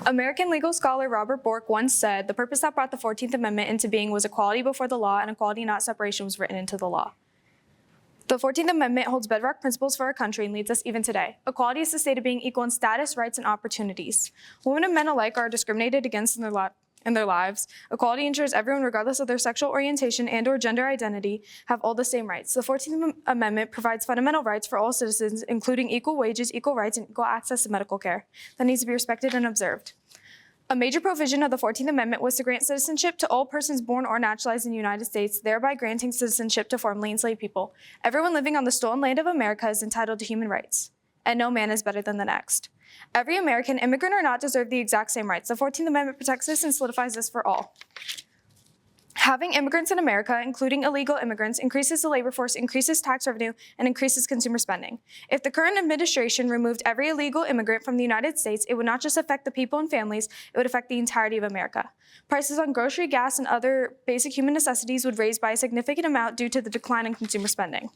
American legal scholar Robert Bork once said, "The purpose that brought the 14th Amendment into being was equality before the law, and equality, not separation, was written into the law." The 14th Amendment holds bedrock principles for our country and leads us even today. Equality is the state of being equal in status, rights, and opportunities. Women and men alike are discriminated against in their lives. Equality ensures everyone, regardless of their sexual orientation and/or gender identity, have all the same rights. The 14th Amendment provides fundamental rights for all citizens, including equal wages, equal rights, and equal access to medical care that needs to be respected and observed. A major provision of the 14th Amendment was to grant citizenship to all persons born or naturalized in the United States, thereby granting citizenship to formerly enslaved people. Everyone living on the stolen land of America is entitled to human rights, and no man is better than the next. Every American, immigrant or not, deserves the exact same rights. The 14th Amendment protects this and solidifies this for all. Having immigrants in America, including illegal immigrants, increases the labor force, increases tax revenue, and increases consumer spending. If the current administration removed every illegal immigrant from the United States, it would not just affect the people and families, it would affect the entirety of America. Prices on grocery, gas, and other basic human necessities would rise by a significant amount due to the decline in consumer spending.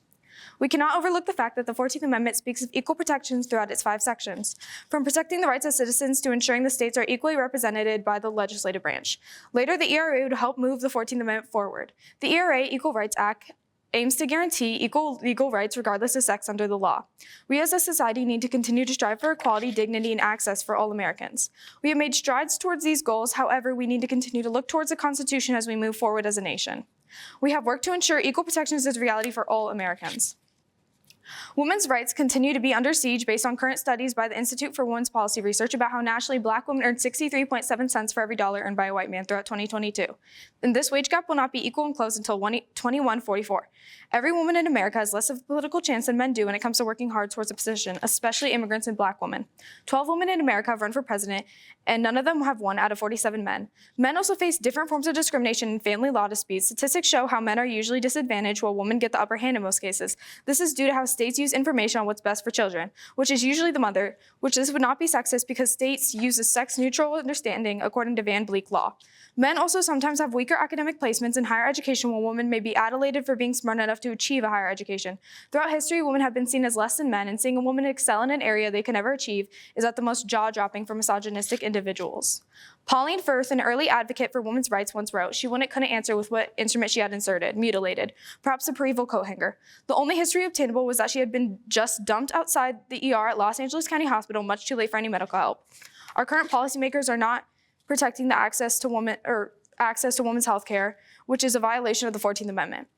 We cannot overlook the fact that the 14th Amendment speaks of equal protections throughout its 5 sections, from protecting the rights of citizens to ensuring the states are equally represented by the legislative branch. Later, the ERA would help move the 14th Amendment forward. The ERA Equal Rights Act aims to guarantee equal legal rights regardless of sex under the law. We as a society need to continue to strive for equality, dignity, and access for all Americans. We have made strides towards these goals. However, we need to continue to look towards the Constitution as we move forward as a nation. We have worked to ensure equal protections is a reality for all Americans. Women's rights continue to be under siege based on current studies by the Institute for Women's Policy Research about how nationally Black women earned 63.7 cents for every dollar earned by a white man throughout 2022. And this wage gap will not be equal and close until 2144. Every woman in America has less of a political chance than men do when it comes to working hard towards a position, especially immigrants and Black women. 12 women in America have run for president, and none of them have won out of 47 men. Men also face different forms of discrimination in family law disputes. Statistics show how men are usually disadvantaged while women get the upper hand in most cases. This is due to how states use information on what's best for children, which is usually the mother, which this would not be sexist because states use a sex-neutral understanding according to Van Bleek law. Men also sometimes have weaker academic placements in higher education, while women may be adulated for being smart enough to achieve a higher education. Throughout history, women have been seen as less than men, and seeing a woman excel in an area they can never achieve is at the most jaw-dropping for misogynistic individuals. Pauline Firth, an early advocate for women's rights, once wrote, "She couldn't answer with what instrument she had inserted, mutilated, perhaps a parental coat hanger. The only history obtainable was that she had been just dumped outside the ER at Los Angeles County Hospital, much too late for any medical help." Our current policymakers are not protecting the access to women's health care, which is a violation of the 14th Amendment.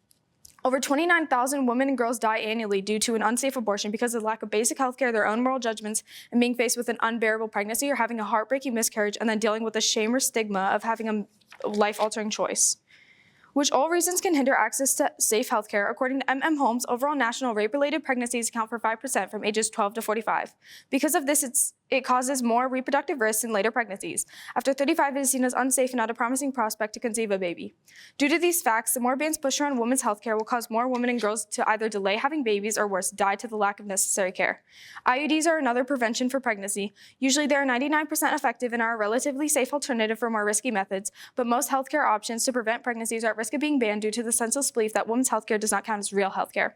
Over 29,000 women and girls die annually due to an unsafe abortion because of the lack of basic health care, their own moral judgments, and being faced with an unbearable pregnancy or having a heartbreaking miscarriage and then dealing with the shame or stigma of having a life-altering choice, which all reasons can hinder access to safe health care. According to M.M. Holmes, overall national rape-related pregnancies account for 5% from ages 12 to 45. Because of this, it causes more reproductive risks in later pregnancies. After 35, it is seen as unsafe and not a promising prospect to conceive a baby. Due to these facts, the more bans pushed around women's health care will cause more women and girls to either delay having babies or worse, die to the lack of necessary care. IUDs are another prevention for pregnancy. Usually they are 99% effective and are a relatively safe alternative for more risky methods, but most healthcare options to prevent pregnancies are at risk of being banned due to the senseless belief that women's healthcare does not count as real healthcare.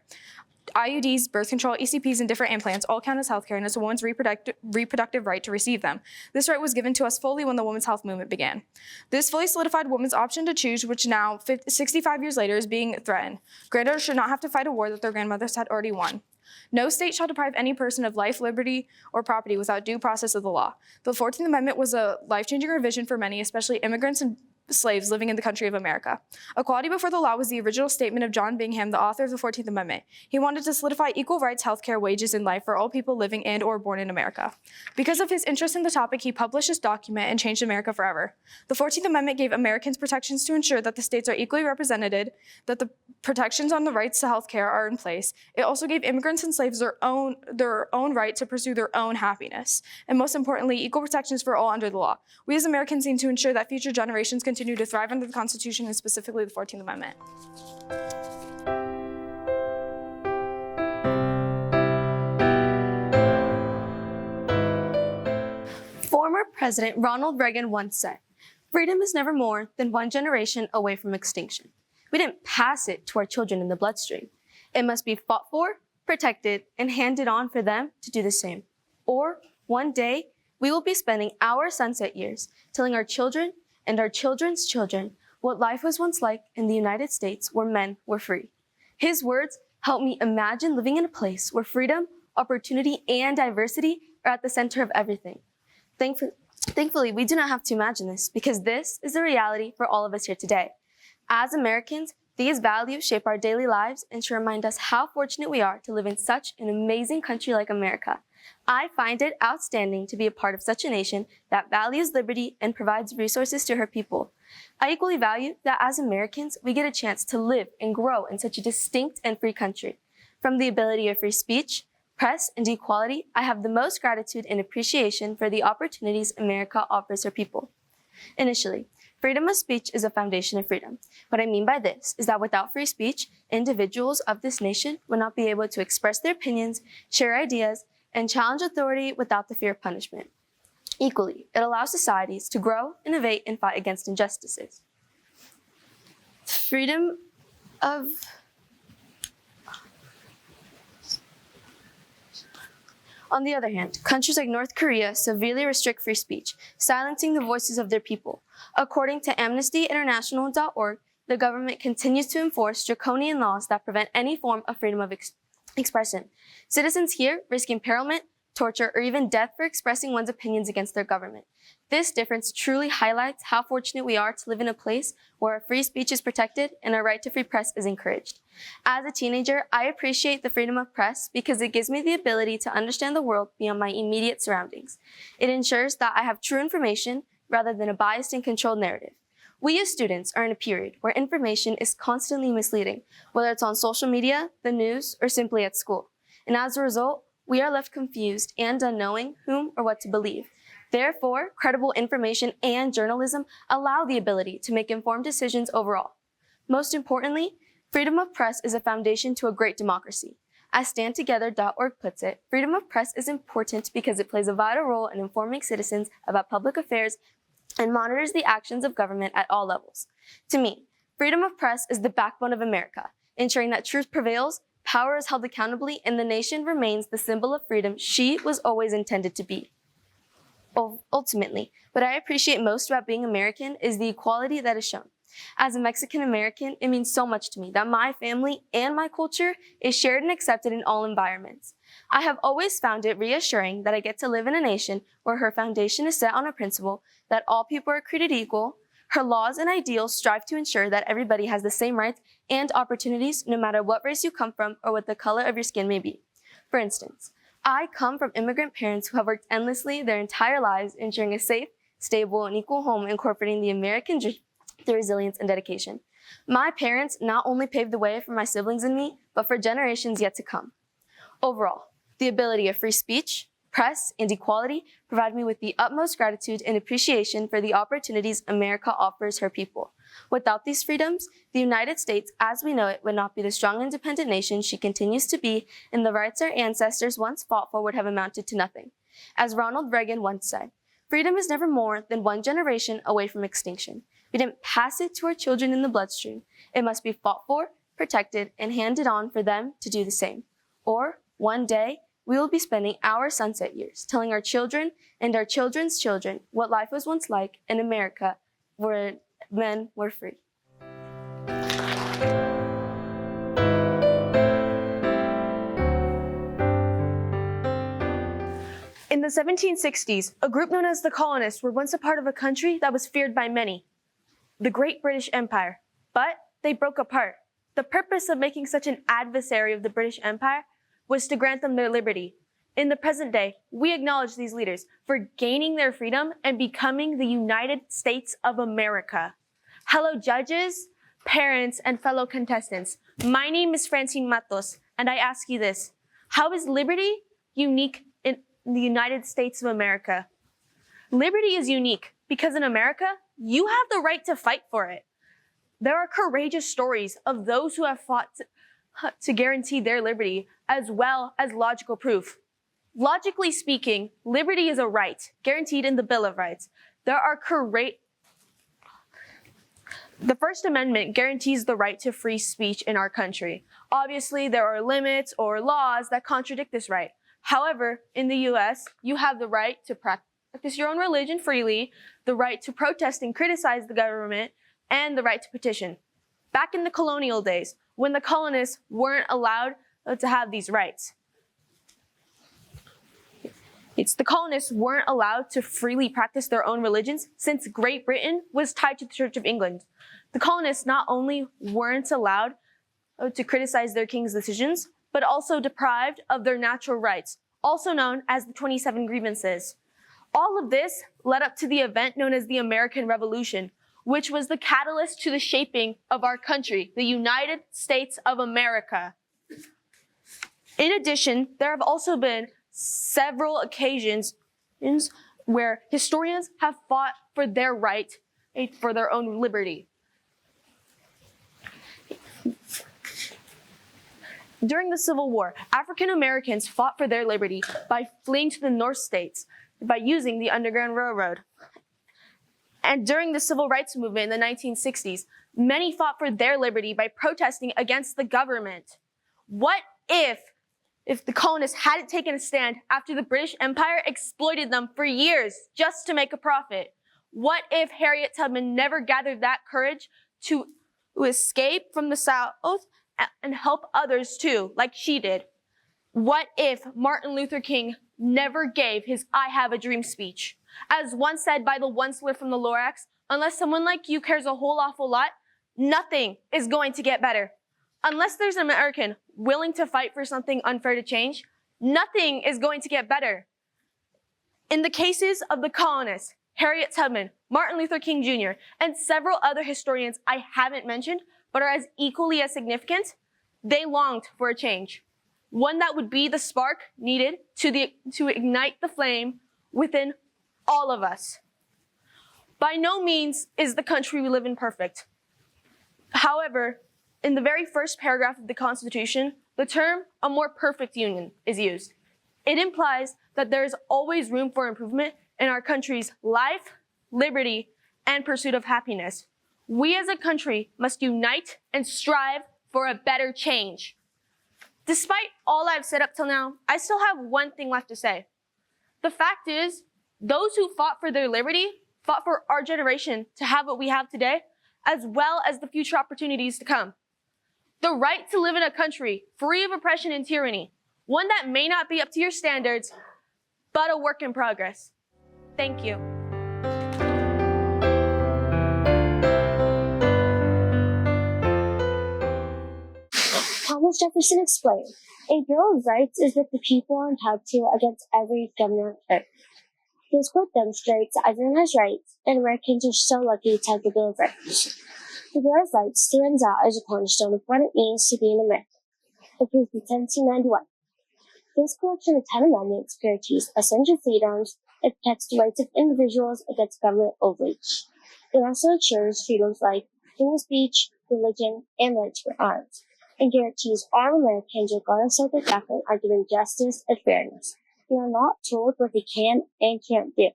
IUDs, birth control, ECPs, and different implants all count as healthcare, and it's a woman's reproductive right to receive them. This right was given to us fully when the women's health movement began. This fully solidified women's option to choose, which now, 65 years later, is being threatened. Granddaughters should not have to fight a war that their grandmothers had already won. No state shall deprive any person of life, liberty, or property without due process of the law. The 14th Amendment was a life-changing revision for many, especially immigrants and slaves living in the country of America. Equality before the law was the original statement of John Bingham, the author of the 14th Amendment. He wanted to solidify equal rights, healthcare, wages, and life for all people living and or born in America. Because of his interest in the topic, he published this document and changed America forever. The 14th Amendment gave Americans protections to ensure that the states are equally represented, that the protections on the rights to healthcare are in place. It also gave immigrants and slaves their own right to pursue their own happiness. And most importantly, equal protections for all under the law. We as Americans need to ensure that future generations continue to thrive under the Constitution and specifically the 14th Amendment. Former President Ronald Reagan once said, "Freedom is never more than one generation away from extinction." We didn't pass it to our children in the bloodstream. It must be fought for, protected, and handed on for them to do the same. Or, one day, we will be spending our sunset years telling our children and our children's children what life was once like in the United States where men were free. His words help me imagine living in a place where freedom, opportunity, and diversity are at the center of everything. Thankfully, we do not have to imagine this because this is the reality for all of us here today. As Americans, these values shape our daily lives and should remind us how fortunate we are to live in such an amazing country like America. I find it outstanding to be a part of such a nation that values liberty and provides resources to her people. I equally value that as Americans, we get a chance to live and grow in such a distinct and free country. From the ability of free speech, press, and equality, I have the most gratitude and appreciation for the opportunities America offers her people. Initially, freedom of speech is a foundation of freedom. What I mean by this is that without free speech, individuals of this nation would not be able to express their opinions, share ideas, and challenge authority without the fear of punishment. Equally, it allows societies to grow, innovate, and fight against injustices. On the other hand, countries like North Korea severely restrict free speech, silencing the voices of their people. According to AmnestyInternational.org, the government continues to enforce draconian laws that prevent any form of freedom of expression. Citizens here risk impairment, torture, or even death for expressing one's opinions against their government. This difference truly highlights how fortunate we are to live in a place where our free speech is protected and our right to free press is encouraged. As a teenager, I appreciate the freedom of press because it gives me the ability to understand the world beyond my immediate surroundings. It ensures that I have true information rather than a biased and controlled narrative. We as students are in a period where information is constantly misleading, whether it's on social media, the news, or simply at school. And as a result, we are left confused and unknowing whom or what to believe. Therefore, credible information and journalism allow the ability to make informed decisions overall. Most importantly, freedom of press is a foundation to a great democracy. As StandTogether.org puts it, freedom of press is important because it plays a vital role in informing citizens about public affairs and monitors the actions of government at all levels. To me, freedom of press is the backbone of America, ensuring that truth prevails, power is held accountably, and the nation remains the symbol of freedom she was always intended to be. Ultimately, what I appreciate most about being American is the equality that is shown. As a Mexican American, it means so much to me that my family and my culture is shared and accepted in all environments. I have always found it reassuring that I get to live in a nation where her foundation is set on a principle that all people are created equal. Her laws and ideals strive to ensure that everybody has the same rights and opportunities no matter what race you come from or what the color of your skin may be. For instance, I come from immigrant parents who have worked endlessly their entire lives ensuring a safe, stable, and equal home incorporating the American dream through resilience and dedication. My parents not only paved the way for my siblings and me, but for generations yet to come. Overall, the ability of free speech, press, and equality provide me with the utmost gratitude and appreciation for the opportunities America offers her people. Without these freedoms, the United States, as we know it, would not be the strong, independent nation she continues to be, and the rights our ancestors once fought for would have amounted to nothing. As Ronald Reagan once said, freedom is never more than one generation away from extinction. We didn't pass it to our children in the bloodstream. It must be fought for, protected, and handed on for them to do the same. Or, one day, we will be spending our sunset years telling our children and our children's children what life was once like in America where men were free. In the 1760s, a group known as the colonists were once a part of a country that was feared by many, the Great British Empire. But they broke apart. The purpose of making such an adversary of the British Empire was to grant them their liberty. In the present day, we acknowledge these leaders for gaining their freedom and becoming the United States of America. Hello, judges, parents, and fellow contestants. My name is Francine Matos, and I ask you this: how is liberty unique in the United States of America? Liberty is unique because in America, you have the right to fight for it. There are courageous stories of those who have fought to guarantee their liberty, as well as logical proof. Logically speaking, liberty is a right guaranteed in the Bill of Rights. The First Amendment guarantees the right to free speech in our country. Obviously, there are limits or laws that contradict this right. However, in the US, you have the right to practice your own religion freely, the right to protest and criticize the government, and the right to petition. Back in the colonial days, when the colonists weren't allowed to have these rights. The colonists weren't allowed to freely practice their own religions since Great Britain was tied to the Church of England. The colonists not only weren't allowed to criticize their king's decisions, but also deprived of their natural rights, also known as the 27 grievances. All of this led up to the event known as the American Revolution, which was the catalyst to the shaping of our country, the United States of America. In addition, there have also been several occasions where historians have fought for their right, for their own liberty. During the Civil War, African Americans fought for their liberty by fleeing to the North States by using the Underground Railroad. And during the Civil Rights Movement in the 1960s, many fought for their liberty by protesting against the government. What if the colonists hadn't taken a stand after the British Empire exploited them for years just to make a profit? What if Harriet Tubman never gathered that courage to escape from the South and help others too, like she did? What if Martin Luther King never gave his I Have a Dream speech? As once said by the one slur from the Lorax, unless someone like you cares a whole awful lot, nothing is going to get better. Unless there's an American willing to fight for something unfair to change, nothing is going to get better. In the cases of the colonists, Harriet Tubman, Martin Luther King Jr., and several other historians I haven't mentioned, but are as equally as significant, they longed for a change. One that would be the spark needed to ignite the flame within all of us. By no means is the country we live in perfect. However, in the very first paragraph of the Constitution, the term "a more perfect union" is used. It implies that there is always room for improvement in our country's life, liberty, and pursuit of happiness. We as a country must unite and strive for a better change. Despite all I've said up till now, I still have one thing left to say. The fact is, those who fought for their liberty fought for our generation to have what we have today, as well as the future opportunities to come. The right to live in a country free of oppression and tyranny, one that may not be up to your standards, but a work in progress. Thank you. Thomas Jefferson explained, "A Bill of Rights is what the people are entitled to against every government on earth." This quote demonstrates that everyone has rights, and Americans are so lucky to have the Bill of Rights. The Bill of Rights stands out as a cornerstone of what it means to be an American. Approved in 1791. This collection of 10 amendments guarantees essential freedoms and protects the rights of individuals against government overreach. It also ensures freedoms like freedom of speech, religion, and rights for arms, and guarantees all Americans, regardless of their background, are given justice and fairness. They are not told what they can and can't do.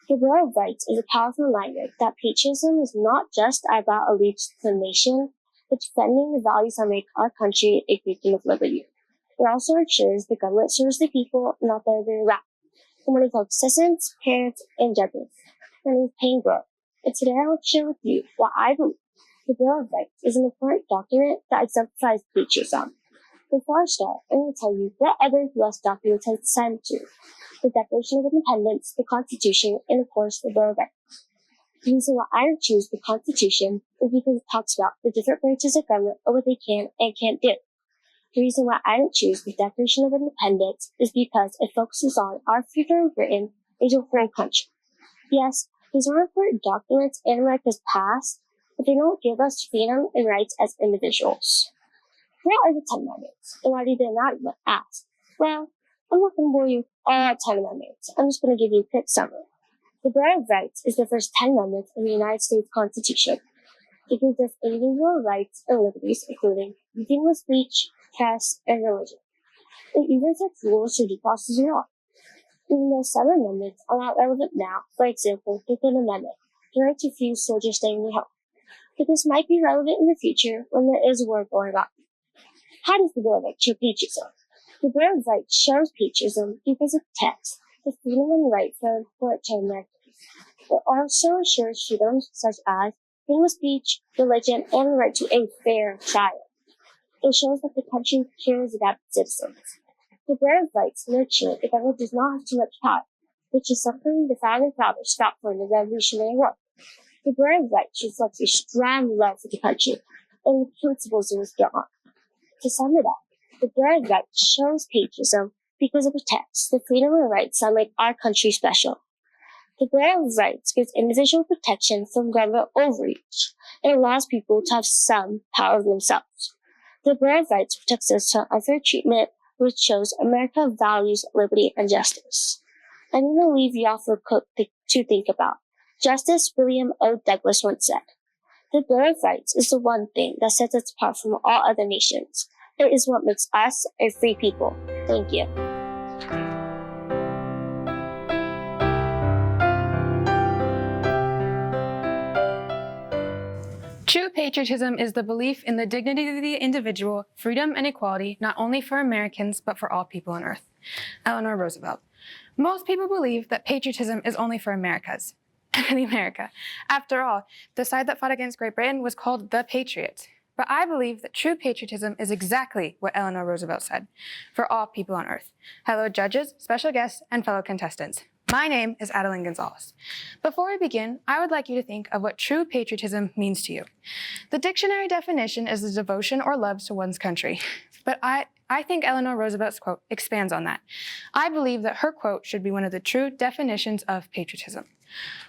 The Bill of Rights is a powerful reminder that patriotism is not just about allegiance to the nation, but defending the values that make our country a beacon of liberty. It also ensures the government serves the people, not the other way around. Good morning, folks, citizens, parents, and judges. My name is Payne Grove, and today I will share with you why I believe the Bill of Rights is an important document that exemplifies patriotism. Before I start, I'm going to tell you what other U.S. documents have signed to: the Declaration of Independence, the Constitution, and of course the Bill of Rights. The reason why I would choose the Constitution is because it talks about the different branches of government and what they can and can't do. The reason why I would choose the Declaration of Independence is because it focuses on our future of Britain as a free country. Yes, these are important documents in America's past, but they don't give us freedom and rights as individuals. What are the 10 Amendments, and why do they not even ask? Well, I'm not going to bore you with all 10 amendments. I'm just going to give you a quick summary. The Bill of Rights is the first 10 amendments in the United States Constitution. It gives us individual rights and liberties, including freedom of speech, press, and religion. It even sets rules for due process of law. Even though some amendments are not relevant now, for example, the Fifth Amendment, the right to refuse soldiers staying in their home. But this might be relevant in the future when there is a war going on. How does the Bill of Rights show patriotism? The Bill of Rights shows patriotism because it protects the freedom and rights are important to Americans. It also assures freedoms such as freedom of speech, religion, and the right to a fair trial. It shows that the country cares about its citizens. The Bill of Rights makes sure the government does not have too much power, which is something the founding fathers fought for in the Revolutionary War. The Bill of Rights reflects a strong love for the country and the principles it was built on. To sum it up, the Bill of Rights shows patriotism because it protects the freedom and rights that make our country special. The Bill of Rights gives individual protection from government overreach and allows people to have some power of themselves. The Bill of Rights protects us from unfair treatment, which shows America values liberty and justice. I'm going to leave you off with a quote to think about. Justice William O. Douglas once said, "The Bill of Rights is the one thing that sets us apart from all other nations. It is what makes us a free people." Thank you. True patriotism is the belief in the dignity of the individual, freedom and equality, not only for Americans, but for all people on earth. Eleanor Roosevelt. Most people believe that patriotism is only for Americans. America. After all, the side that fought against Great Britain was called the Patriots. But I believe that true patriotism is exactly what Eleanor Roosevelt said, for all people on earth. Hello, judges, special guests, and fellow contestants. My name is Adeline Gonzalez. Before we begin, I would like you to think of what true patriotism means to you. The dictionary definition is the devotion or love to one's country. But I think Eleanor Roosevelt's quote expands on that. I believe that her quote should be one of the true definitions of patriotism.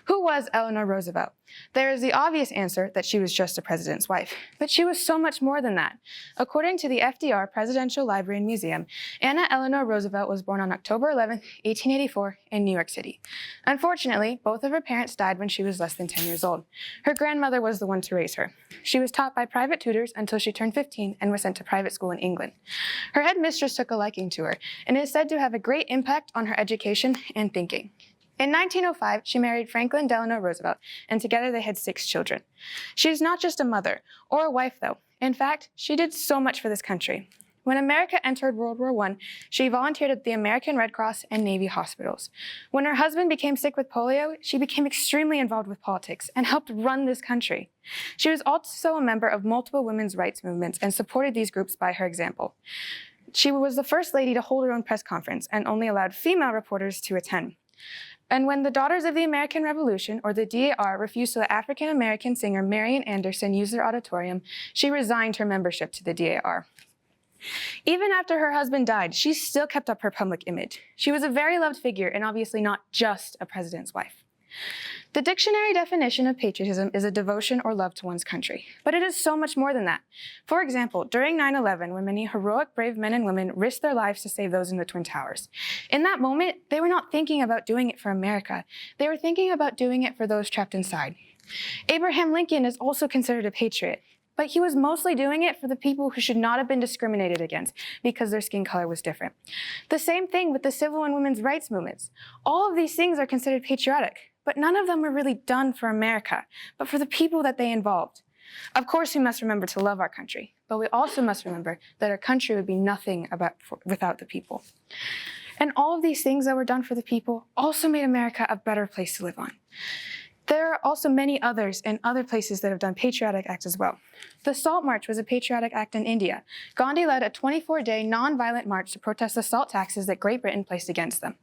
Who was Eleanor Roosevelt? There is the obvious answer that she was just a president's wife, but she was so much more than that. According to the FDR Presidential Library and Museum, Anna Eleanor Roosevelt was born on October 11, 1884 in New York City. Unfortunately, both of her parents died when she was less than 10 years old. Her grandmother was the one to raise her. She was taught by private tutors until she turned 15 and was sent to private school in England. Her headmistress took a liking to her and is said to have a great impact on her education and thinking. In 1905, she married Franklin Delano Roosevelt, and together they had 6 children. She is not just a mother or a wife, though. In fact, she did so much for this country. When America entered World War I, she volunteered at the American Red Cross and Navy hospitals. When her husband became sick with polio, she became extremely involved with politics and helped run this country. She was also a member of multiple women's rights movements and supported these groups by her example. She was the first lady to hold her own press conference and only allowed female reporters to attend. And when the Daughters of the American Revolution, or the DAR, refused to let African-American singer Marian Anderson use their auditorium, she resigned her membership to the DAR. Even after her husband died, she still kept up her public image. She was a very loved figure and obviously not just a president's wife. The dictionary definition of patriotism is a devotion or love to one's country, but it is so much more than that. For example, during 9/11, when many heroic, brave men and women risked their lives to save those in the Twin Towers, in that moment, they were not thinking about doing it for America. They were thinking about doing it for those trapped inside. Abraham Lincoln is also considered a patriot, but he was mostly doing it for the people who should not have been discriminated against because their skin color was different. The same thing with the civil and women's rights movements. All of these things are considered patriotic, but none of them were really done for America, but for the people that they involved. Of course, we must remember to love our country, but we also must remember that our country would be nothing without the people. And all of these things that were done for the people also made America a better place to live on. There are also many others in other places that have done patriotic acts as well. The Salt March was a patriotic act in India. Gandhi led a 24-day non-violent march to protest the salt taxes that Great Britain placed against them.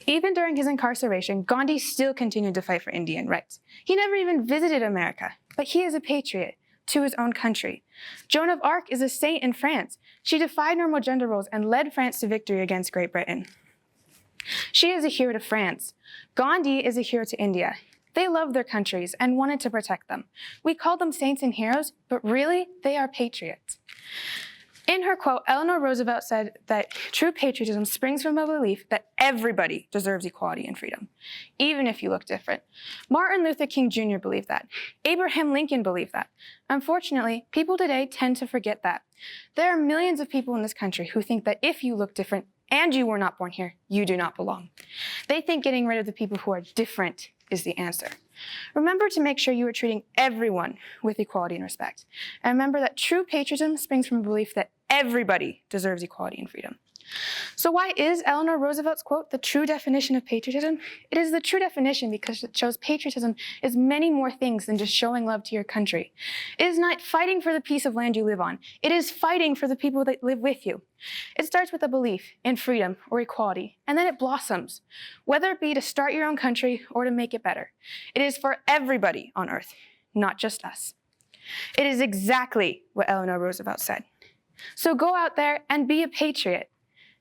Even during his incarceration, Gandhi still continued to fight for Indian rights. He never even visited America, but he is a patriot to his own country. Joan of Arc is a saint in France. She defied normal gender roles and led France to victory against Great Britain. She is a hero to France. Gandhi is a hero to India. They loved their countries and wanted to protect them. We call them saints and heroes, but really, they are patriots. In her quote, Eleanor Roosevelt said that true patriotism springs from a belief that everybody deserves equality and freedom, even if you look different. Martin Luther King Jr. believed that. Abraham Lincoln believed that. Unfortunately, people today tend to forget that. There are millions of people in this country who think that if you look different and you were not born here, you do not belong. They think getting rid of the people who are different is the answer. Remember to make sure you are treating everyone with equality and respect. And remember that true patriotism springs from a belief that everybody deserves equality and freedom. So why is Eleanor Roosevelt's quote the true definition of patriotism? It is the true definition because it shows patriotism is many more things than just showing love to your country. It is not fighting for the piece of land you live on. It is fighting for the people that live with you. It starts with a belief in freedom or equality, and then it blossoms, whether it be to start your own country or to make it better. It is for everybody on earth, not just us. It is exactly what Eleanor Roosevelt said. So go out there and be a patriot.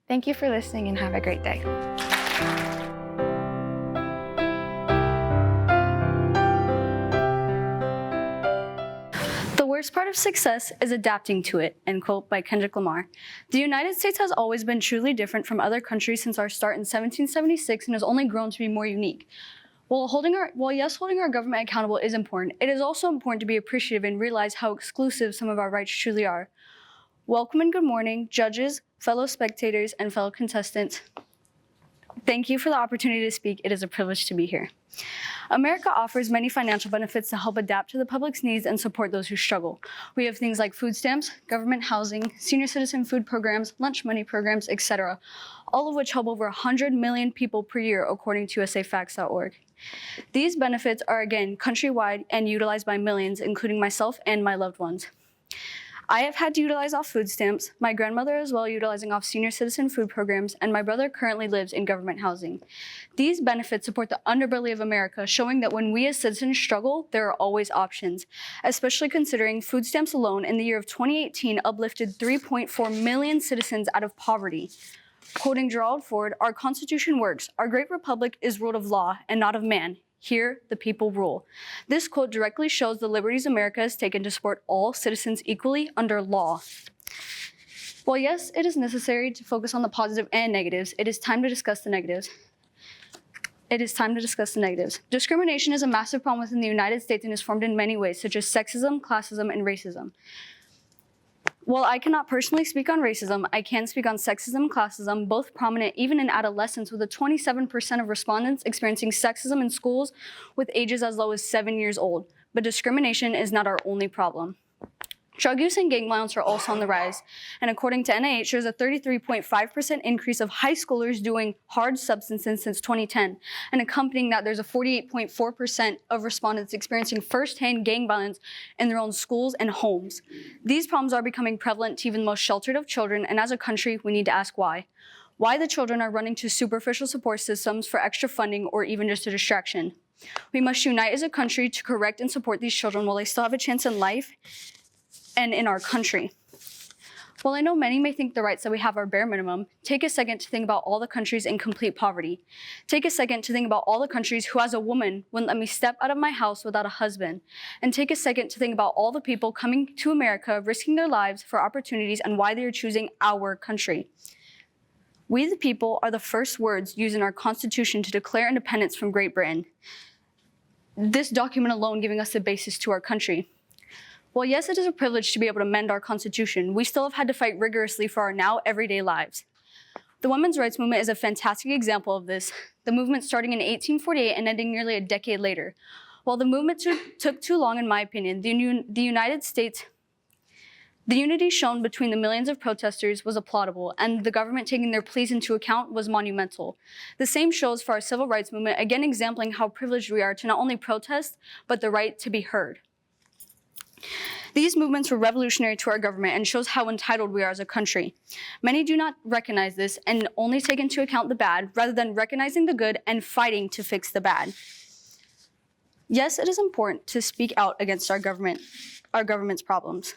Thank you for listening and have a great day. The worst part of success is adapting to it, end quote, by Kendrick Lamar. The United States has always been truly different from other countries since our start in 1776 and has only grown to be more unique. While holding our government accountable is important, it is also important to be appreciative and realize how exclusive some of our rights truly are. Welcome and good morning, judges, fellow spectators, and fellow contestants. Thank you for the opportunity to speak. It is a privilege to be here. America offers many financial benefits to help adapt to the public's needs and support those who struggle. We have things like food stamps, government housing, senior citizen food programs, lunch money programs, etc., all of which help over 100 million people per year, according to usafacts.org. These benefits are, again, countrywide and utilized by millions, including myself and my loved ones. I have had to utilize off food stamps, my grandmother as well utilizing off senior citizen food programs, and my brother currently lives in government housing. These benefits support the underbelly of America, showing that when we as citizens struggle, there are always options, especially considering food stamps alone in the year of 2018 uplifted 3.4 million citizens out of poverty. Quoting Gerald Ford, "Our Constitution works. Our great republic is ruled of law and not of man. Here, the people rule." This quote directly shows the liberties America has taken to support all citizens equally under law. While yes, it is necessary to focus on the positive and negatives, it is time to discuss the negatives. Discrimination is a massive problem within the United States and is formed in many ways, such as sexism, classism, and racism. While I cannot personally speak on racism, I can speak on sexism and classism, both prominent even in adolescence, with a 27% of respondents experiencing sexism in schools with ages as low as 7 years old. But discrimination is not our only problem. Drug use and gang violence are also on the rise, and according to NIH, there's a 33.5% increase of high schoolers doing hard substances since 2010, and accompanying that, there's a 48.4% of respondents experiencing firsthand gang violence in their own schools and homes. These problems are becoming prevalent to even the most sheltered of children, and as a country, we need to ask why. Why the children are running to superficial support systems for extra funding or even just a distraction. We must unite as a country to correct and support these children while they still have a chance in life and in our country. While I know many may think the rights that we have are bare minimum, take a second to think about all the countries in complete poverty. Take a second to think about all the countries who, as a woman, wouldn't let me step out of my house without a husband. And take a second to think about all the people coming to America, risking their lives for opportunities, and why they are choosing our country. We the people are the first words used in our Constitution to declare independence from Great Britain. This document alone giving us the basis to our country. While yes, it is a privilege to be able to mend our Constitution, we still have had to fight rigorously for our now everyday lives. The women's rights movement is a fantastic example of this, the movement starting in 1848 and ending nearly a decade later. While the movement took too long, in my opinion, the United States, the unity shown between the millions of protesters was applaudable, and the government taking their pleas into account was monumental. The same shows for our civil rights movement, again exempling how privileged we are to not only protest, but the right to be heard. These movements were revolutionary to our government and shows how entitled we are as a country. Many do not recognize this and only take into account the bad rather than recognizing the good and fighting to fix the bad. Yes, it is important to speak out against our government's problems,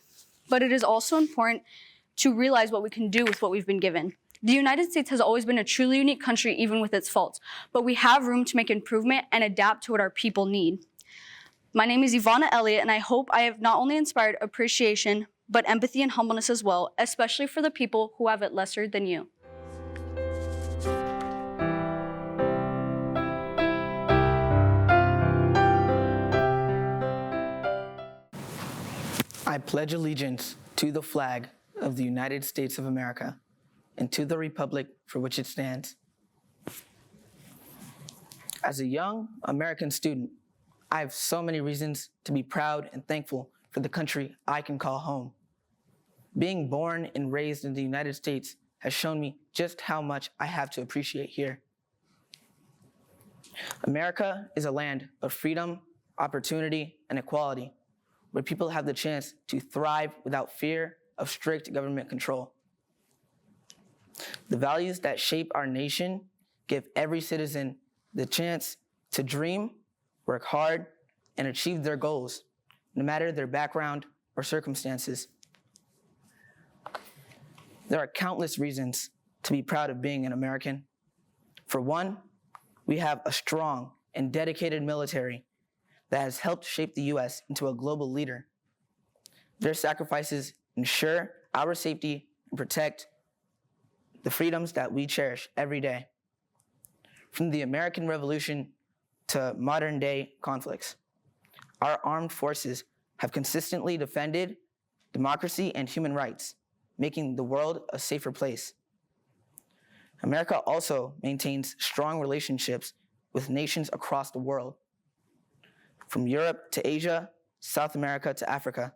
but it is also important to realize what we can do with what we've been given. The United States has always been a truly unique country, even with its faults, but we have room to make improvement and adapt to what our people need. My name is Ivana Elliott, and I hope I have not only inspired appreciation, but empathy and humbleness as well, especially for the people who have it lesser than you. I pledge allegiance to the flag of the United States of America and to the republic for which it stands. As a young American student, I have so many reasons to be proud and thankful for the country I can call home. Being born and raised in the United States has shown me just how much I have to appreciate here. America is a land of freedom, opportunity, and equality, where people have the chance to thrive without fear of strict government control. The values that shape our nation give every citizen the chance to dream, work hard, and achieve their goals, no matter their background or circumstances. There are countless reasons to be proud of being an American. For one, we have a strong and dedicated military that has helped shape the U.S. into a global leader. Their sacrifices ensure our safety and protect the freedoms that we cherish every day. From the American Revolution to modern-day conflicts, our armed forces have consistently defended democracy and human rights, making the world a safer place. America also maintains strong relationships with nations across the world, from Europe to Asia, South America to Africa.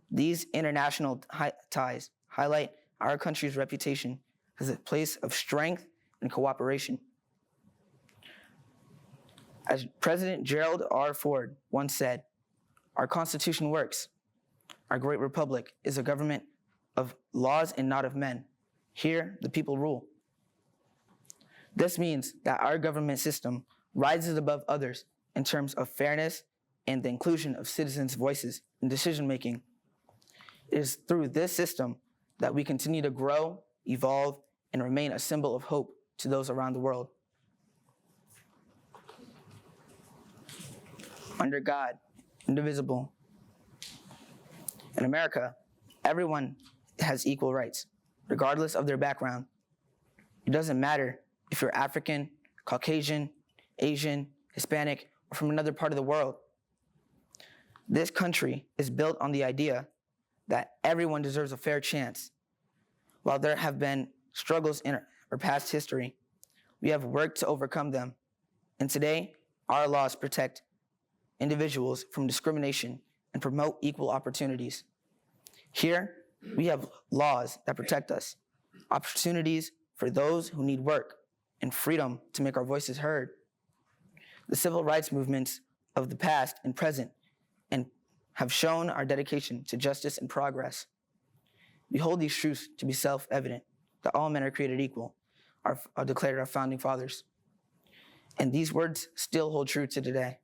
These international ties highlight our country's reputation as a place of strength and cooperation. As President Gerald R. Ford once said, "Our Constitution works. Our great republic is a government of laws and not of men. Here, the people rule." This means that our government system rises above others in terms of fairness and the inclusion of citizens' voices in decision-making. It is through this system that we continue to grow, evolve, and remain a symbol of hope to those around the world. Under God, indivisible. In America, everyone has equal rights, regardless of their background. It doesn't matter if you're African, Caucasian, Asian, Hispanic, or from another part of the world. This country is built on the idea that everyone deserves a fair chance. While there have been struggles in our past history, we have worked to overcome them. And today, our laws protect individuals from discrimination and promote equal opportunities. Here, we have laws that protect us, opportunities for those who need work, and freedom to make our voices heard. The civil rights movements of the past and present and have shown our dedication to justice and progress. We hold these truths to be self-evident, that all men are created equal, are declared our founding fathers. And these words still hold true to today.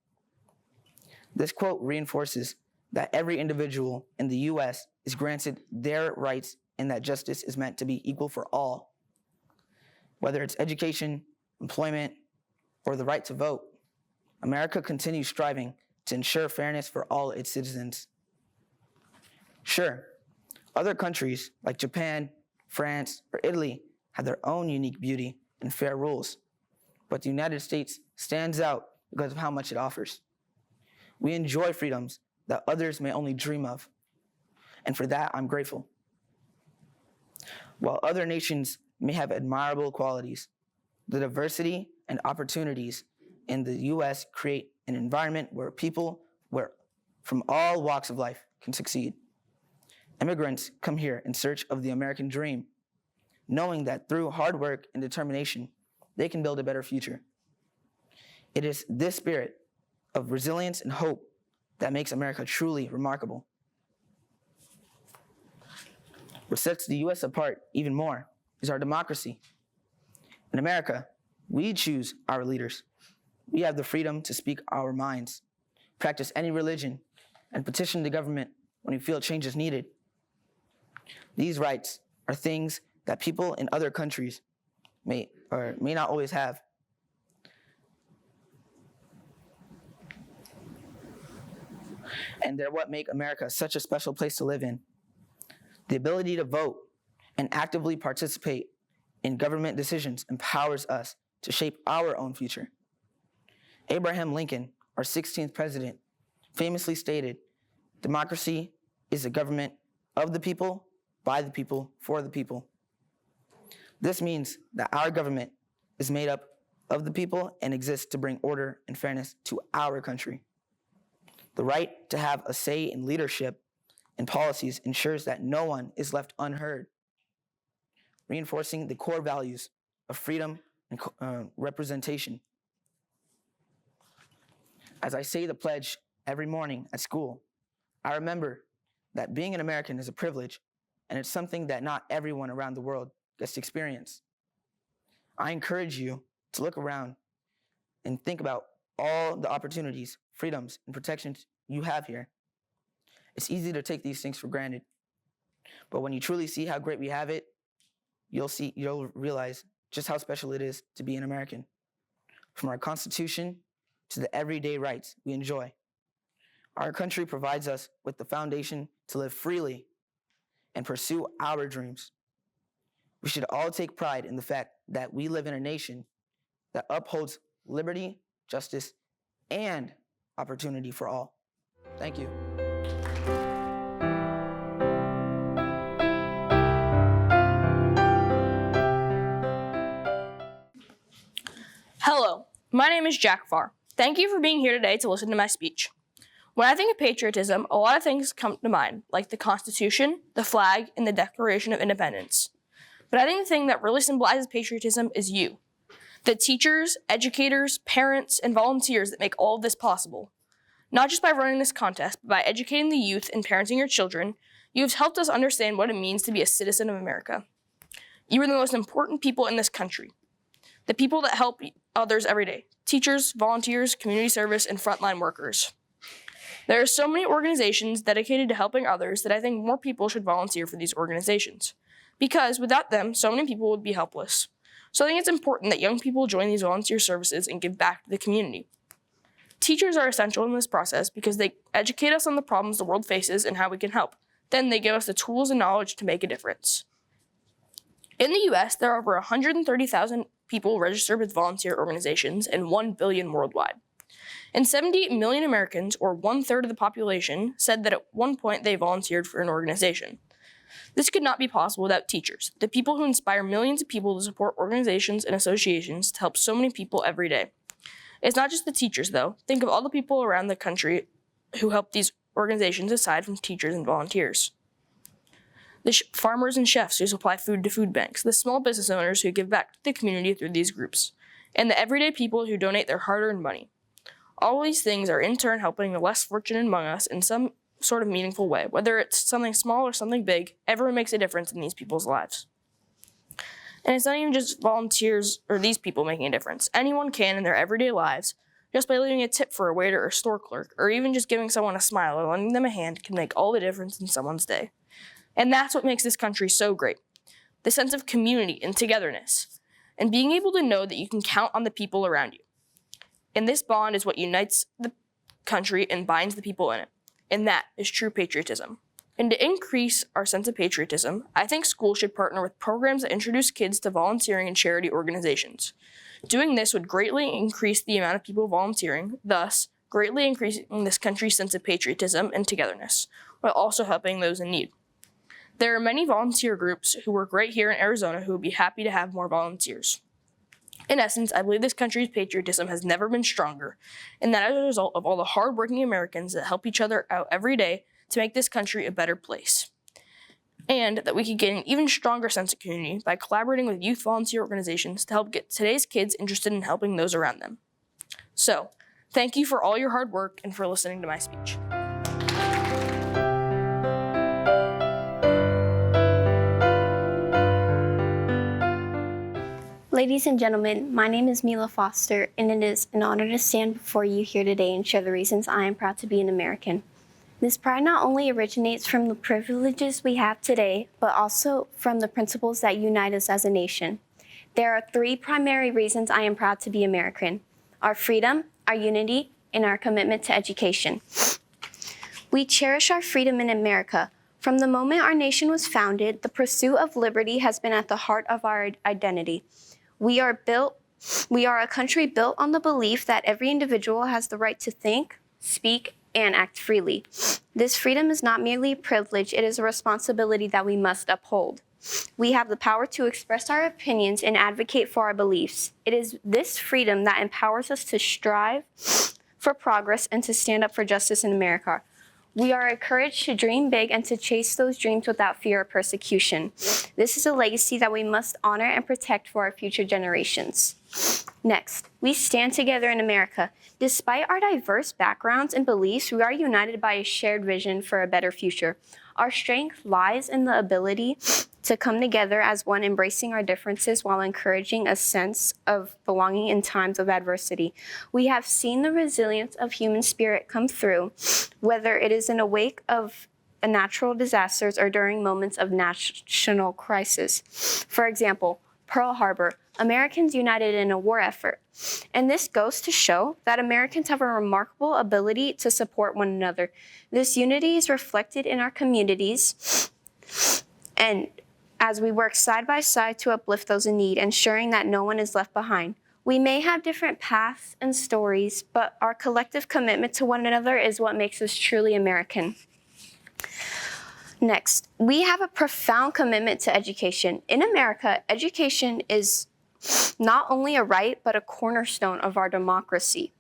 This quote reinforces that every individual in the U.S. is granted their rights and that justice is meant to be equal for all. Whether it's education, employment, or the right to vote, America continues striving to ensure fairness for all its citizens. Sure, other countries like Japan, France, or Italy have their own unique beauty and fair rules, but the United States stands out because of how much it offers. We enjoy freedoms that others may only dream of, and for that, I'm grateful. While other nations may have admirable qualities, the diversity and opportunities in the U.S. create an environment where people from all walks of life can succeed. Immigrants come here in search of the American dream, knowing that through hard work and determination, they can build a better future. It is this spirit of resilience and hope that makes America truly remarkable. What sets the U.S. apart even more is our democracy. In America, we choose our leaders. We have the freedom to speak our minds, practice any religion, and petition the government when we feel change is needed. These rights are things that people in other countries may or may not always have. And they're what make America such a special place to live in. The ability to vote and actively participate in government decisions empowers us to shape our own future. Abraham Lincoln, our 16th president, famously stated, "Democracy is a government of the people, by the people, for the people." This means that our government is made up of the people and exists to bring order and fairness to our country. The right to have a say in leadership and policies ensures that no one is left unheard. reinforcing the core values of freedom and representation. As I say the pledge every morning at school, I remember that being an American is a privilege, and it's something that not everyone around the world gets to experience. I encourage you to look around and think about all the opportunities, freedoms, and protections you have here. It's easy to take these things for granted, but when you truly see how great we have it, you'll realize just how special it is to be an American. From our Constitution to the everyday rights we enjoy, our country provides us with the foundation to live freely and pursue our dreams. We should all take pride in the fact that we live in a nation that upholds liberty, justice, and opportunity for all. Thank you. Hello, my name is Jack Farr. Thank you for being here today to listen to my speech. When I think of patriotism, a lot of things come to mind, like the Constitution, the flag, and the Declaration of Independence. But I think the thing that really symbolizes patriotism is you. The teachers, educators, parents, and volunteers that make all of this possible. Not just by running this contest, but by educating the youth and parenting your children, you have helped us understand what it means to be a citizen of America. You are the most important people in this country. The people that help others every day. Teachers, volunteers, community service, and frontline workers. There are so many organizations dedicated to helping others that I think more people should volunteer for these organizations. Because without them, so many people would be helpless. So I think it's important that young people join these volunteer services and give back to the community. Teachers are essential in this process because they educate us on the problems the world faces and how we can help. Then they give us the tools and knowledge to make a difference. In the US, there are over 130,000 people registered with volunteer organizations and 1 billion worldwide. And 78 million Americans, or 1/3 of the population, said that at one point they volunteered for an organization. This could not be possible without teachers, the people who inspire millions of people to support organizations and associations to help so many people every day. It's not just the teachers, though. Think of all the people around the country who help these organizations aside from teachers and volunteers. The farmers and chefs who supply food to food banks, the small business owners who give back to the community through these groups, and the everyday people who donate their hard-earned money. All these things are in turn helping the less fortunate among us in some sort of meaningful way. Whether it's something small or something big, everyone makes a difference in these people's lives. And it's not even just volunteers or these people making a difference. Anyone can in their everyday lives, just by leaving a tip for a waiter or store clerk, or even just giving someone a smile or lending them a hand can make all the difference in someone's day. And that's what makes this country so great. The sense of community and togetherness, and being able to know that you can count on the people around you. And this bond is what unites the country and binds the people in it. And that is true patriotism. And to increase our sense of patriotism, I think schools should partner with programs that introduce kids to volunteering and charity organizations. Doing this would greatly increase the amount of people volunteering, thus greatly increasing this country's sense of patriotism and togetherness, while also helping those in need. There are many volunteer groups who work right here in Arizona who would be happy to have more volunteers. In essence, I believe this country's patriotism has never been stronger, and that as a result of all the hardworking Americans that help each other out every day to make this country a better place. And that we can get an even stronger sense of community by collaborating with youth volunteer organizations to help get today's kids interested in helping those around them. So, thank you for all your hard work and for listening to my speech. Ladies and gentlemen, my name is Mila Foster, and it is an honor to stand before you here today and share the reasons I am proud to be an American. This pride not only originates from the privileges we have today, but also from the principles that unite us as a nation. There are 3 primary reasons I am proud to be American: our freedom, our unity, and our commitment to education. We cherish our freedom in America. From the moment our nation was founded, the pursuit of liberty has been at the heart of our identity. We are a country built on the belief that every individual has the right to think, speak, and act freely. This freedom is not merely a privilege, it is a responsibility that we must uphold. We have the power to express our opinions and advocate for our beliefs. It is this freedom that empowers us to strive for progress and to stand up for justice in America. We are encouraged to dream big and to chase those dreams without fear of persecution. This is a legacy that we must honor and protect for our future generations. Next, we stand together in America. Despite our diverse backgrounds and beliefs, we are united by a shared vision for a better future. Our strength lies in the ability to come together as one, embracing our differences while encouraging a sense of belonging in times of adversity. We have seen the resilience of human spirit come through, whether it is in the wake of natural disasters or during moments of national crisis. For example, Pearl Harbor, Americans united in a war effort. And this goes to show that Americans have a remarkable ability to support one another. This unity is reflected in our communities and as we work side by side to uplift those in need, ensuring that no one is left behind. We may have different paths and stories, but our collective commitment to one another is what makes us truly American. Next, we have a profound commitment to education. In America, education is not only a right, but a cornerstone of our democracy.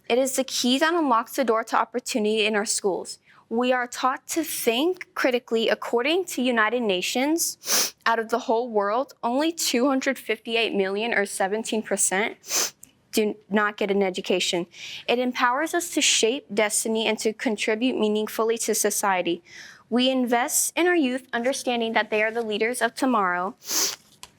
It is the key that unlocks the door to opportunity in our schools. We are taught to think critically. According to United Nations, out of the whole world, only 258 million, or 17%, do not get an education. It empowers us to shape destiny and to contribute meaningfully to society. We invest in our youth, understanding that they are the leaders of tomorrow.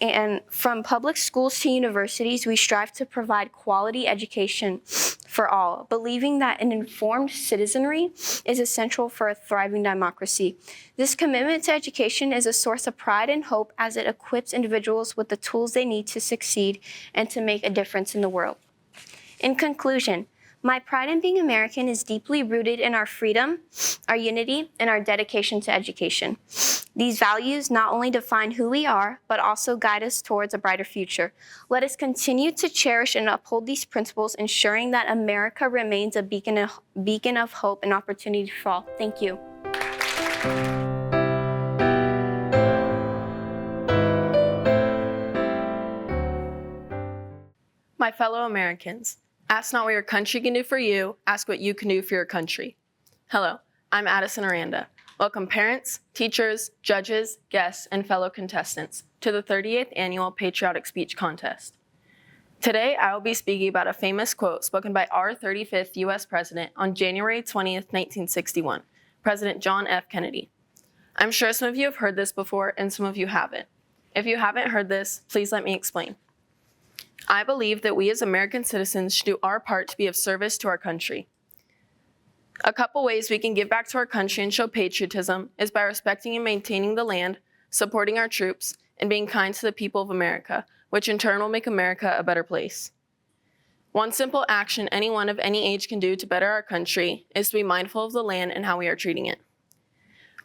And from public schools to universities, we strive to provide quality education for all, believing that an informed citizenry is essential for a thriving democracy. This commitment to education is a source of pride and hope as it equips individuals with the tools they need to succeed and to make a difference in the world. In conclusion, my pride in being American is deeply rooted in our freedom, our unity, and our dedication to education. These values not only define who we are, but also guide us towards a brighter future. Let us continue to cherish and uphold these principles, ensuring that America remains a beacon of hope and opportunity for all. Thank you. My fellow Americans, ask not what your country can do for you, ask what you can do for your country. Hello, I'm Addison Aranda. Welcome parents, teachers, judges, guests, and fellow contestants to the 38th Annual Patriotic Speech Contest. Today, I will be speaking about a famous quote spoken by our 35th U.S. President on January 20th, 1961, President John F. Kennedy. I'm sure some of you have heard this before and some of you haven't. If you haven't heard this, please let me explain. I believe that we as American citizens should do our part to be of service to our country. A couple ways we can give back to our country and show patriotism is by respecting and maintaining the land, supporting our troops, and being kind to the people of America, which in turn will make America a better place. One simple action anyone of any age can do to better our country is to be mindful of the land and how we are treating it.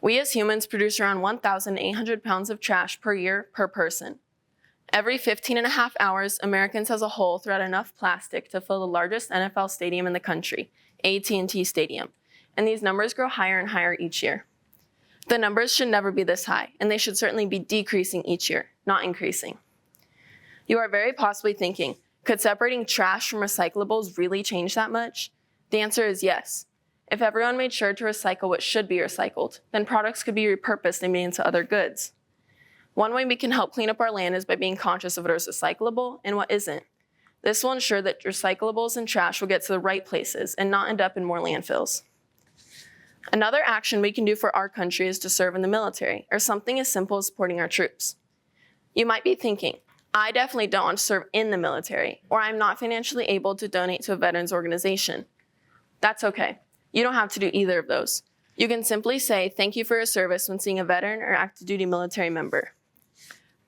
We as humans produce around 1,800 pounds of trash per year per person. Every 15.5 hours, Americans as a whole throw out enough plastic to fill the largest NFL stadium in the country, AT&T Stadium, and these numbers grow higher and higher each year. The numbers should never be this high, and they should certainly be decreasing each year, not increasing. You are very possibly thinking, could separating trash from recyclables really change that much? The answer is yes. If everyone made sure to recycle what should be recycled, then products could be repurposed and made into other goods. One way we can help clean up our land is by being conscious of what is recyclable and what isn't. This will ensure that recyclables and trash will get to the right places and not end up in more landfills. Another action we can do for our country is to serve in the military, or something as simple as supporting our troops. You might be thinking, I definitely don't want to serve in the military, or I'm not financially able to donate to a veterans organization. That's okay. You don't have to do either of those. You can simply say thank you for your service when seeing a veteran or active duty military member.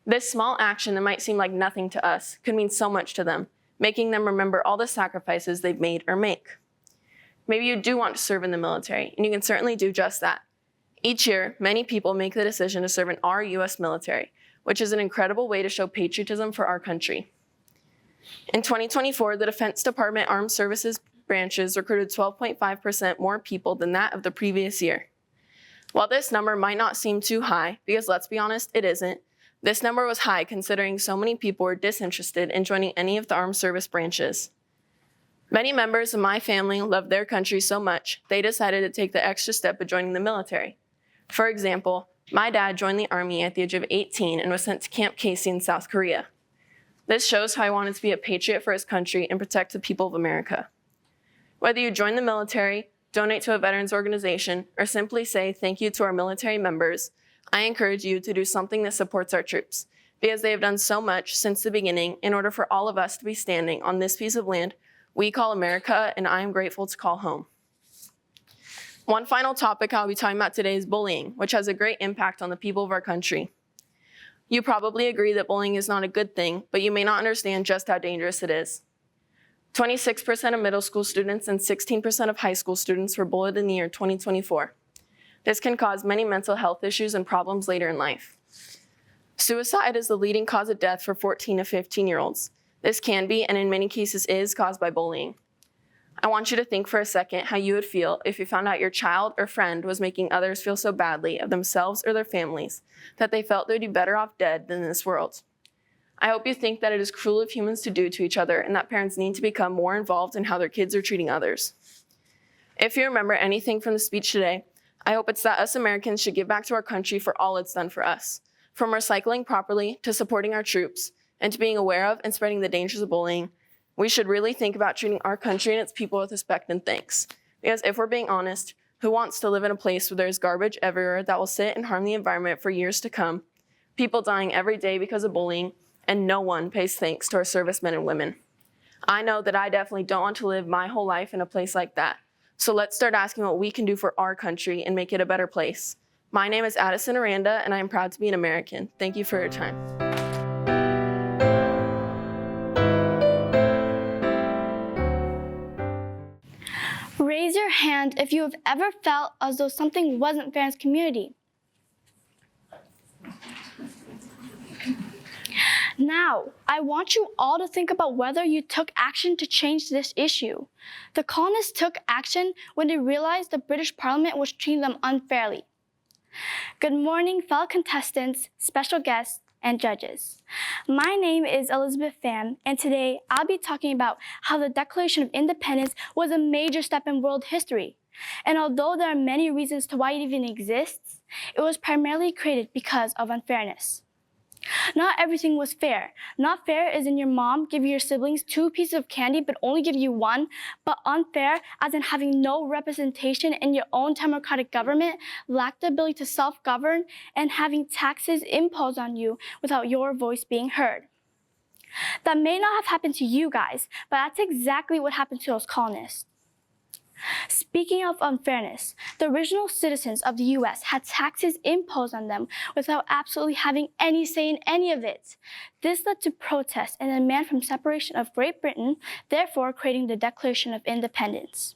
This small action that might seem like nothing to us could mean so much to them, making them remember all the sacrifices they've made or make. Maybe you do want to serve in the military, and you can certainly do just that. Each year, many people make the decision to serve in our U.S. military, which is an incredible way to show patriotism for our country. In 2024, the Defense Department Armed Services branches recruited 12.5% more people than that of the previous year. While this number might not seem too high, because let's be honest, it isn't, this number was high considering so many people were disinterested in joining any of the armed service branches. Many members of my family love their country so much, they decided to take the extra step of joining the military. For example, my dad joined the Army at the age of 18 and was sent to Camp Casey in South Korea. This shows how he wanted to be a patriot for his country and protect the people of America. Whether you join the military, donate to a veterans organization, or simply say thank you to our military members, I encourage you to do something that supports our troops, because they have done so much since the beginning in order for all of us to be standing on this piece of land we call America, and I am grateful to call home. One final topic I'll be talking about today is bullying, which has a great impact on the people of our country. You probably agree that bullying is not a good thing, but you may not understand just how dangerous it is. 26% of middle school students and 16% of high school students were bullied in the year 2024. This can cause many mental health issues and problems later in life. Suicide is the leading cause of death for 14 to 15-year-olds. This can be, and in many cases is, caused by bullying. I want you to think for a second how you would feel if you found out your child or friend was making others feel so badly of themselves or their families that they felt they'd be better off dead than in this world. I hope you think that it is cruel of humans to do to each other and that parents need to become more involved in how their kids are treating others. If you remember anything from the speech today, I hope it's that us Americans should give back to our country for all it's done for us, from recycling properly to supporting our troops and to being aware of and spreading the dangers of bullying. We should really think about treating our country and its people with respect and thanks. Because if we're being honest, who wants to live in a place where there's garbage everywhere that will sit and harm the environment for years to come, people dying every day because of bullying, and no one pays thanks to our servicemen and women? I know that I definitely don't want to live my whole life in a place like that. So let's start asking what we can do for our country and make it a better place. My name is Addison Aranda, and I am proud to be an American. Thank you for your time. Raise your hand if you have ever felt as though something wasn't fair in this community. Now, I want you all to think about whether you took action to change this issue. The colonists took action when they realized the British Parliament was treating them unfairly. Good morning, fellow contestants, special guests, and judges. My name is Elizabeth Pham, and today I'll be talking about how the Declaration of Independence was a major step in world history. And although there are many reasons to why it even exists, it was primarily created because of unfairness. Not everything was fair. Not fair is in your mom giving your siblings 2 pieces of candy but only give you 1, but unfair as in having no representation in your own democratic government, lack the ability to self-govern, and having taxes imposed on you without your voice being heard. That may not have happened to you guys, but that's exactly what happened to those colonists. Speaking of unfairness, the original citizens of the US had taxes imposed on them without absolutely having any say in any of it. This led to protests and a demand from separation of Great Britain, therefore creating the Declaration of Independence.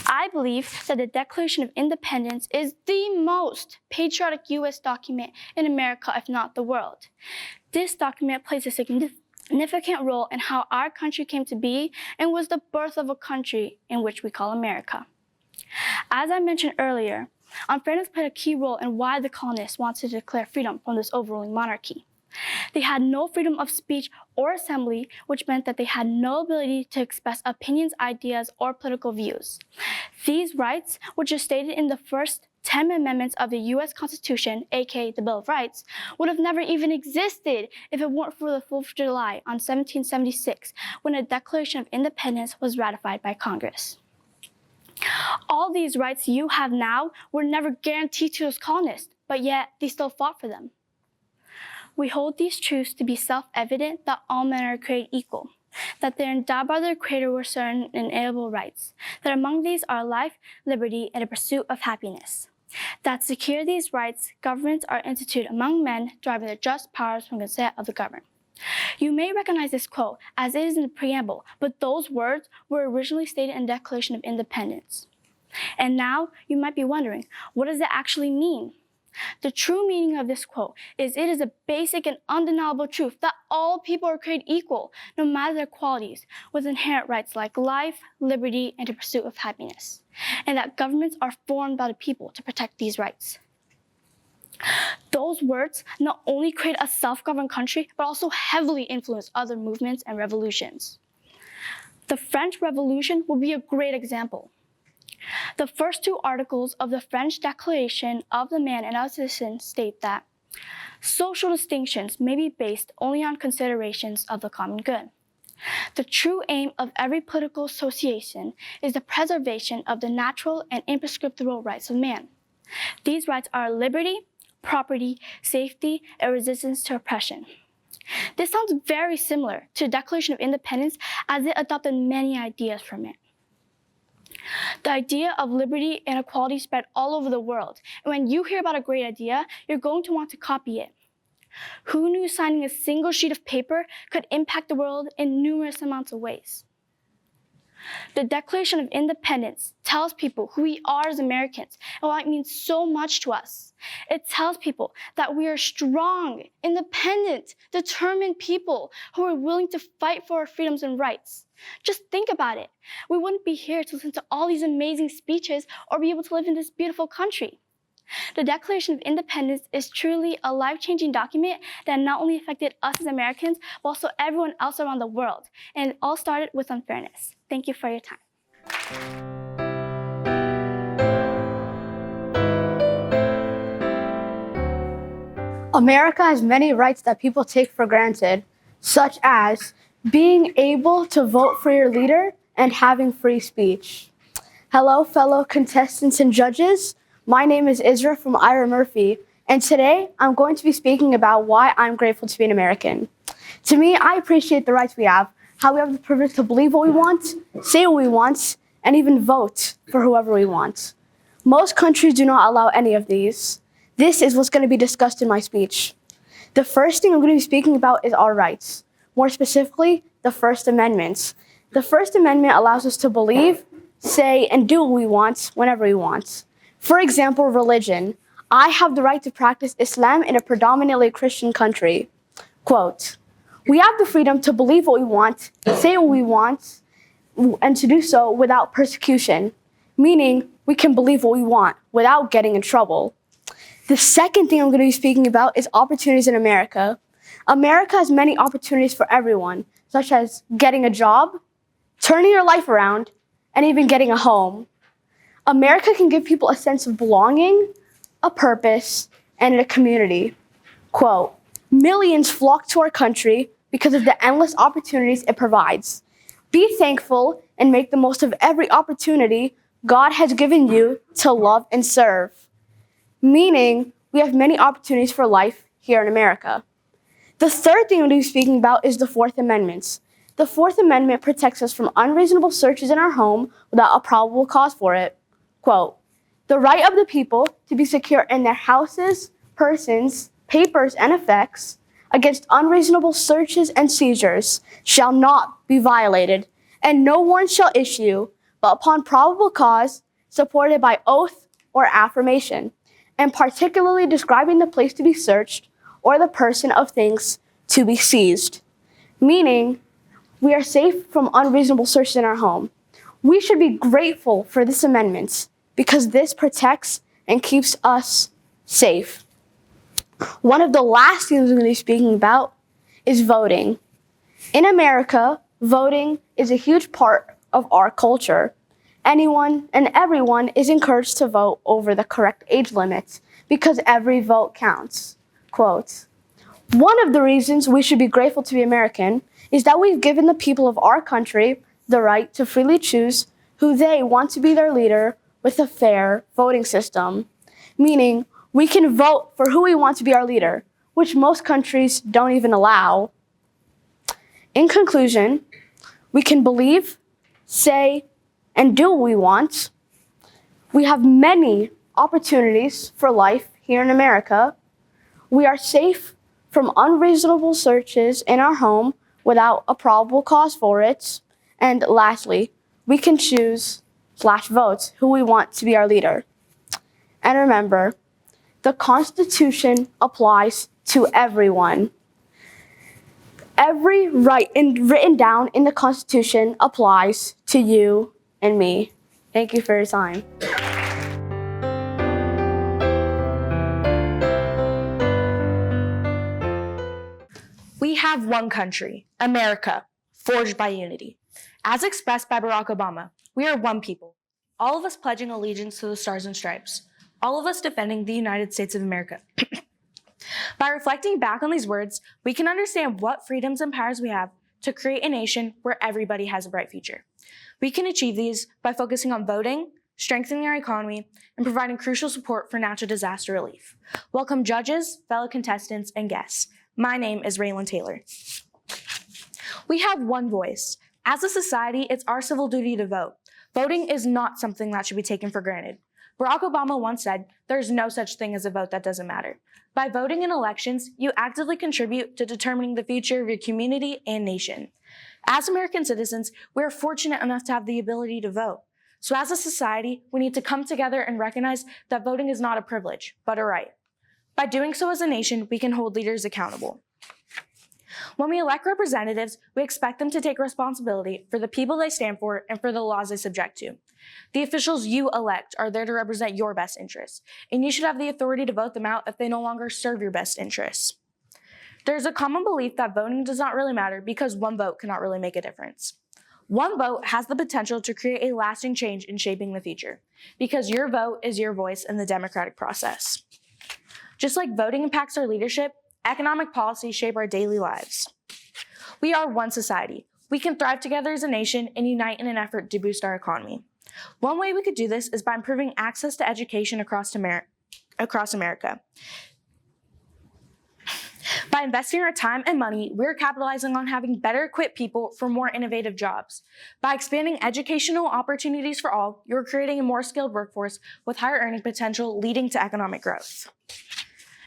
I believe that the Declaration of Independence is the most patriotic US document in America, if not the world. This document plays a significant role in how our country came to be and was the birth of a country in which we call America. As I mentioned earlier, unfairness played a key role in why the colonists wanted to declare freedom from this overruling monarchy. They had no freedom of speech or assembly, which meant that they had no ability to express opinions, ideas, or political views. These rights, which are stated in the first 10 amendments of the U.S. Constitution, aka the Bill of Rights, would have never even existed if it weren't for the 4th of July on 1776, when a Declaration of Independence was ratified by Congress. All these rights you have now were never guaranteed to those colonists, but yet they still fought for them. We hold these truths to be self-evident that all men are created equal, that they are endowed by their Creator with certain inalienable rights, that among these are life, liberty, and a pursuit of happiness. That to secure these rights, governments are instituted among men, deriving their just powers from consent of the governed. You may recognize this quote as it is in the preamble, but those words were originally stated in the Declaration of Independence. And now you might be wondering, what does it actually mean? The true meaning of this quote is it is a basic and undeniable truth that all people are created equal, no matter their qualities, with inherent rights like life, liberty, and the pursuit of happiness, and that governments are formed by the people to protect these rights. Those words not only create a self-governed country, but also heavily influence other movements and revolutions. The French Revolution would be a great example. The first two articles of the French Declaration of the Man and of the Citizen state that social distinctions may be based only on considerations of the common good. The true aim of every political association is the preservation of the natural and imprescriptible rights of man. These rights are liberty, property, safety, and resistance to oppression. This sounds very similar to the Declaration of Independence, as it adopted many ideas from it. The idea of liberty and equality spread all over the world, and when you hear about a great idea, you're going to want to copy it. Who knew signing a single sheet of paper could impact the world in numerous amounts of ways? The Declaration of Independence tells people who we are as Americans and why it means so much to us. It tells people that we are strong, independent, determined people who are willing to fight for our freedoms and rights. Just think about it. We wouldn't be here to listen to all these amazing speeches or be able to live in this beautiful country. The Declaration of Independence is truly a life-changing document that not only affected us as Americans, but also everyone else around the world. And it all started with unfairness. Thank you for your time. America has many rights that people take for granted, such as being able to vote for your leader and having free speech. Hello, fellow contestants and judges. My name is Isra from Ira Murphy, and today I'm going to be speaking about why I'm grateful to be an American. To me, I appreciate the rights we have, how we have the privilege to believe what we want, say what we want, and even vote for whoever we want. Most countries do not allow any of these. This is what's going to be discussed in my speech. The first thing I'm going to be speaking about is our rights. More specifically, the First Amendment. The First Amendment allows us to believe, say, and do what we want whenever we want. For example, religion. I have the right to practice Islam in a predominantly Christian country. Quote, we have the freedom to believe what we want, say what we want, and to do so without persecution, meaning we can believe what we want without getting in trouble. The second thing I'm going to be speaking about is opportunities in America. America has many opportunities for everyone, such as getting a job, turning your life around, and even getting a home. America can give people a sense of belonging, a purpose, and a community. Quote, millions flock to our country because of the endless opportunities it provides. Be thankful and make the most of every opportunity God has given you to love and serve. Meaning, we have many opportunities for life here in America. The third thing I'm going to be speaking about is the Fourth Amendment. The Fourth Amendment protects us from unreasonable searches in our home without a probable cause for it. Quote, the right of the people to be secure in their houses, persons, papers, and effects against unreasonable searches and seizures shall not be violated, and no warrant shall issue, but upon probable cause, supported by oath or affirmation, and particularly describing the place to be searched or the person of things to be seized. Meaning, we are safe from unreasonable searches in our home. We should be grateful for this amendment because this protects and keeps us safe. One of the last things I'm going to be speaking about is voting. In America, voting is a huge part of our culture. Anyone and everyone is encouraged to vote over the correct age limit because every vote counts. Quote, one of the reasons we should be grateful to be American is that we've given the people of our country the right to freely choose who they want to be their leader with a fair voting system, meaning we can vote for who we want to be our leader, which most countries don't even allow. In conclusion, we can believe, say, and do what we want. We have many opportunities for life here in America. We are safe from unreasonable searches in our home without a probable cause for it. And lastly, we can choose/vote who we want to be our leader. And remember, the Constitution applies to everyone. Every right written down in the Constitution applies to you and me. Thank you for your time. We have one country, America, forged by unity. As expressed by Barack Obama, we are one people, all of us pledging allegiance to the Stars and Stripes, all of us defending the United States of America. By reflecting back on these words, we can understand what freedoms and powers we have to create a nation where everybody has a bright future. We can achieve these by focusing on voting, strengthening our economy, and providing crucial support for natural disaster relief. Welcome judges, fellow contestants, and guests. My name is Raylan Taylor. We have one voice. As a society, it's our civil duty to vote. Voting is not something that should be taken for granted. Barack Obama once said, "There's no such thing as a vote that doesn't matter." By voting in elections, you actively contribute to determining the future of your community and nation. As American citizens, we are fortunate enough to have the ability to vote. So as a society, we need to come together and recognize that voting is not a privilege, but a right. By doing so as a nation, we can hold leaders accountable. When we elect representatives, we expect them to take responsibility for the people they stand for and for the laws they subject to. The officials you elect are there to represent your best interests, and you should have the authority to vote them out if they no longer serve your best interests. There's a common belief that voting does not really matter because one vote cannot really make a difference. One vote has the potential to create a lasting change in shaping the future, because your vote is your voice in the democratic process. Just like voting impacts our leadership, economic policies shape our daily lives. We are one society. We can thrive together as a nation and unite in an effort to boost our economy. One way we could do this is by improving access to education across America. By investing our time and money, we're capitalizing on having better equipped people for more innovative jobs. By expanding educational opportunities for all, you're creating a more skilled workforce with higher earning potential, leading to economic growth.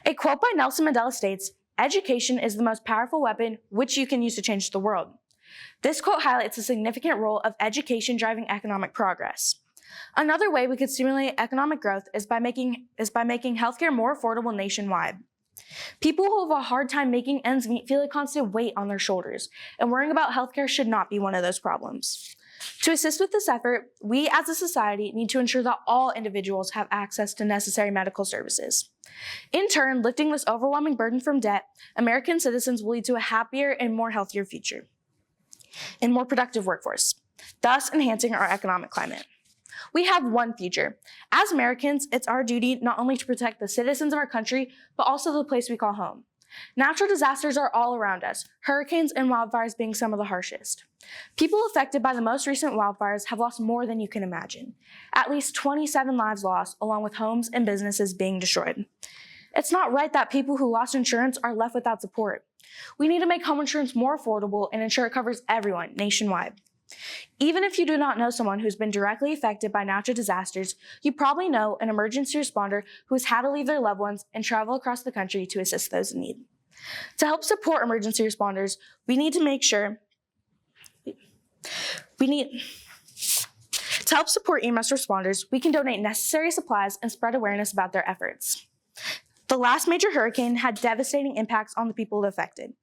A quote by Nelson Mandela states, "Education is the most powerful weapon which you can use to change the world." This quote highlights the significant role of education driving economic progress. Another way we could stimulate economic growth is by making healthcare more affordable nationwide. People who have a hard time making ends meet feel a constant weight on their shoulders, and worrying about healthcare should not be one of those problems. To assist with this effort, we as a society need to ensure that all individuals have access to necessary medical services. In turn, lifting this overwhelming burden from debt, American citizens will lead to a happier and more healthier future and more productive workforce, thus enhancing our economic climate. We have one future. As Americans, it's our duty not only to protect the citizens of our country, but also the place we call home. Natural disasters are all around us, hurricanes and wildfires being some of the harshest. People affected by the most recent wildfires have lost more than you can imagine. At least 27 lives lost, along with homes and businesses being destroyed. It's not right that people who lost insurance are left without support. We need to make home insurance more affordable and ensure it covers everyone nationwide. Even if you do not know someone who's been directly affected by natural disasters, you probably know an emergency responder who has had to leave their loved ones and travel across the country to assist those in need. To help support emergency responders, we need to make sure to help support EMS responders, we can donate necessary supplies and spread awareness about their efforts. The last major hurricane had devastating impacts on the people affected.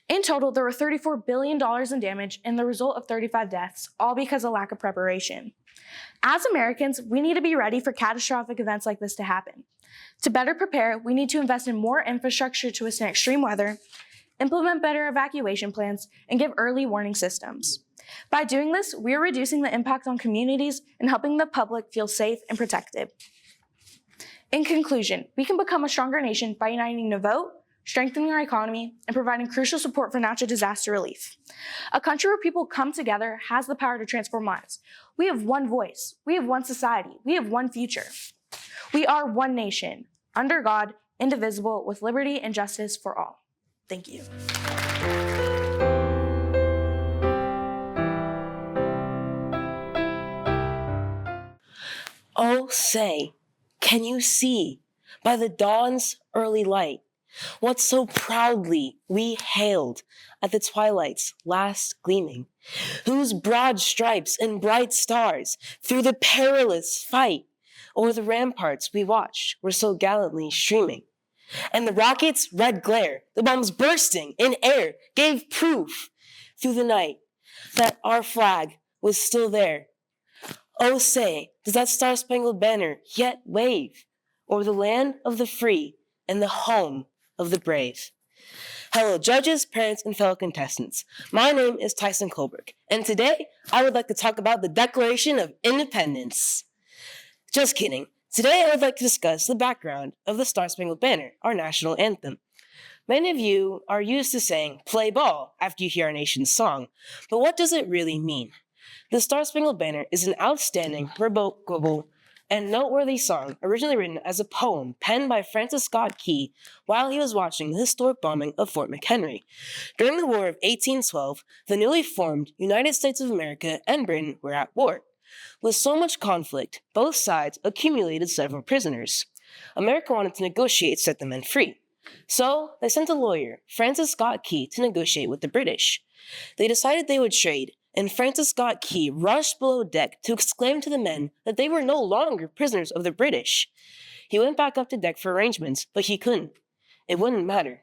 In total, there were $34 billion in damage and the result of 35 deaths, all because of lack of preparation. As Americans, we need to be ready for catastrophic events like this to happen. To better prepare, we need to invest in more infrastructure to withstand extreme weather, implement better evacuation plans, and give early warning systems. By doing this, we are reducing the impact on communities and helping the public feel safe and protected. In conclusion, we can become a stronger nation by uniting to vote, strengthening our economy, and providing crucial support for natural disaster relief. A country where people come together has the power to transform lives. We have one voice. We have one society. We have one future. We are one nation, under God, indivisible, with liberty and justice for all. Thank you. Oh, say, can you see, by the dawn's early light, what so proudly we hailed at the twilight's last gleaming, whose broad stripes and bright stars through the perilous fight o'er the ramparts we watched were so gallantly streaming, and the rocket's red glare, the bombs bursting in air, gave proof through the night that our flag was still there. Oh, say, does that star-spangled banner yet wave o'er the land of the free and the home of the brave? Hello, judges, parents, and fellow contestants. My name is Tyson Colbert, and today I would like to talk about the Declaration of Independence. Just kidding. Today I would like to discuss the background of the Star-Spangled Banner, our national anthem. Many of you are used to saying, "play ball," after you hear our nation's song, but what does it really mean? The Star-Spangled Banner is an outstanding, revocable, and noteworthy song originally written as a poem penned by Francis Scott Key while he was watching the historic bombing of Fort McHenry. During the War of 1812, the newly formed United States of America and Britain were at war. With so much conflict, both sides accumulated several prisoners. America wanted to negotiate to set the men free. So they sent a lawyer, Francis Scott Key, to negotiate with the British. They decided they would trade, and Francis Scott Key rushed below deck to exclaim to the men that they were no longer prisoners of the British. He went back up to deck for arrangements, but he couldn't. It wouldn't matter.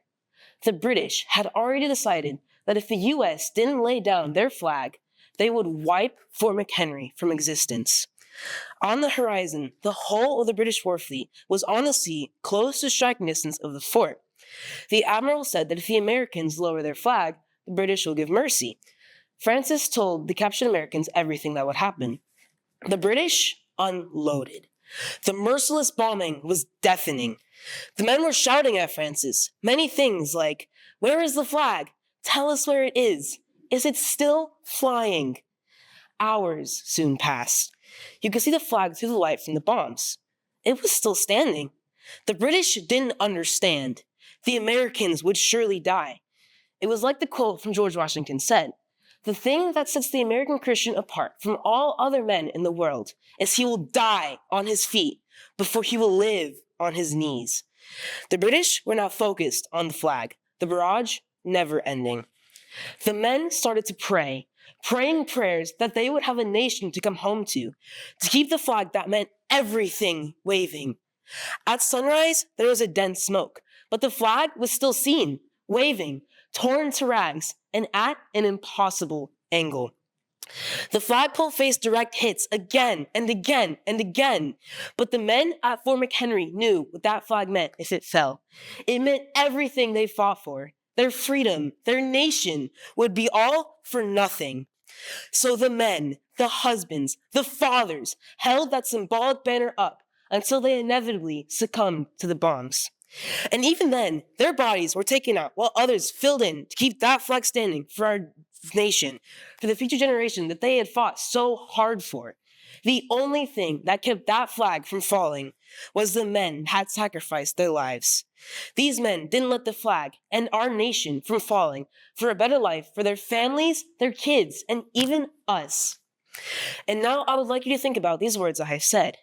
The British had already decided that if the U.S. didn't lay down their flag, they would wipe Fort McHenry from existence. On the horizon, the whole of the British war fleet was on the sea close to striking distance of the fort. The admiral said that if the Americans lower their flag, the British will give mercy. Francis told the captured Americans everything that would happen. The British unloaded. The merciless bombing was deafening. The men were shouting at Francis many things like, "Where is the flag? Tell us where it is. Is it still flying?" Hours soon passed. You could see the flag through the light from the bombs. It was still standing. The British didn't understand. The Americans would surely die. It was like the quote from George Washington said, "The thing that sets the American Christian apart from all other men in the world is he will die on his feet before he will live on his knees." The British were now focused on the flag, the barrage never ending. The men started to pray, praying prayers that they would have a nation to come home to keep the flag that meant everything waving. At sunrise, there was a dense smoke, but the flag was still seen, waving, torn to rags, and at an impossible angle. The flagpole faced direct hits again and again and again, but the men at Fort McHenry knew what that flag meant if it fell. It meant everything they fought for. Their freedom, their nation, would be all for nothing. So the men, the husbands, the fathers held that symbolic banner up until they inevitably succumbed to the bombs. And even then, their bodies were taken out while others filled in to keep that flag standing for our nation, for the future generation that they had fought so hard for. The only thing that kept that flag from falling was the men that had sacrificed their lives. These men didn't let the flag and our nation from falling for a better life for their families, their kids, and even us. And now I would like you to think about these words I have said.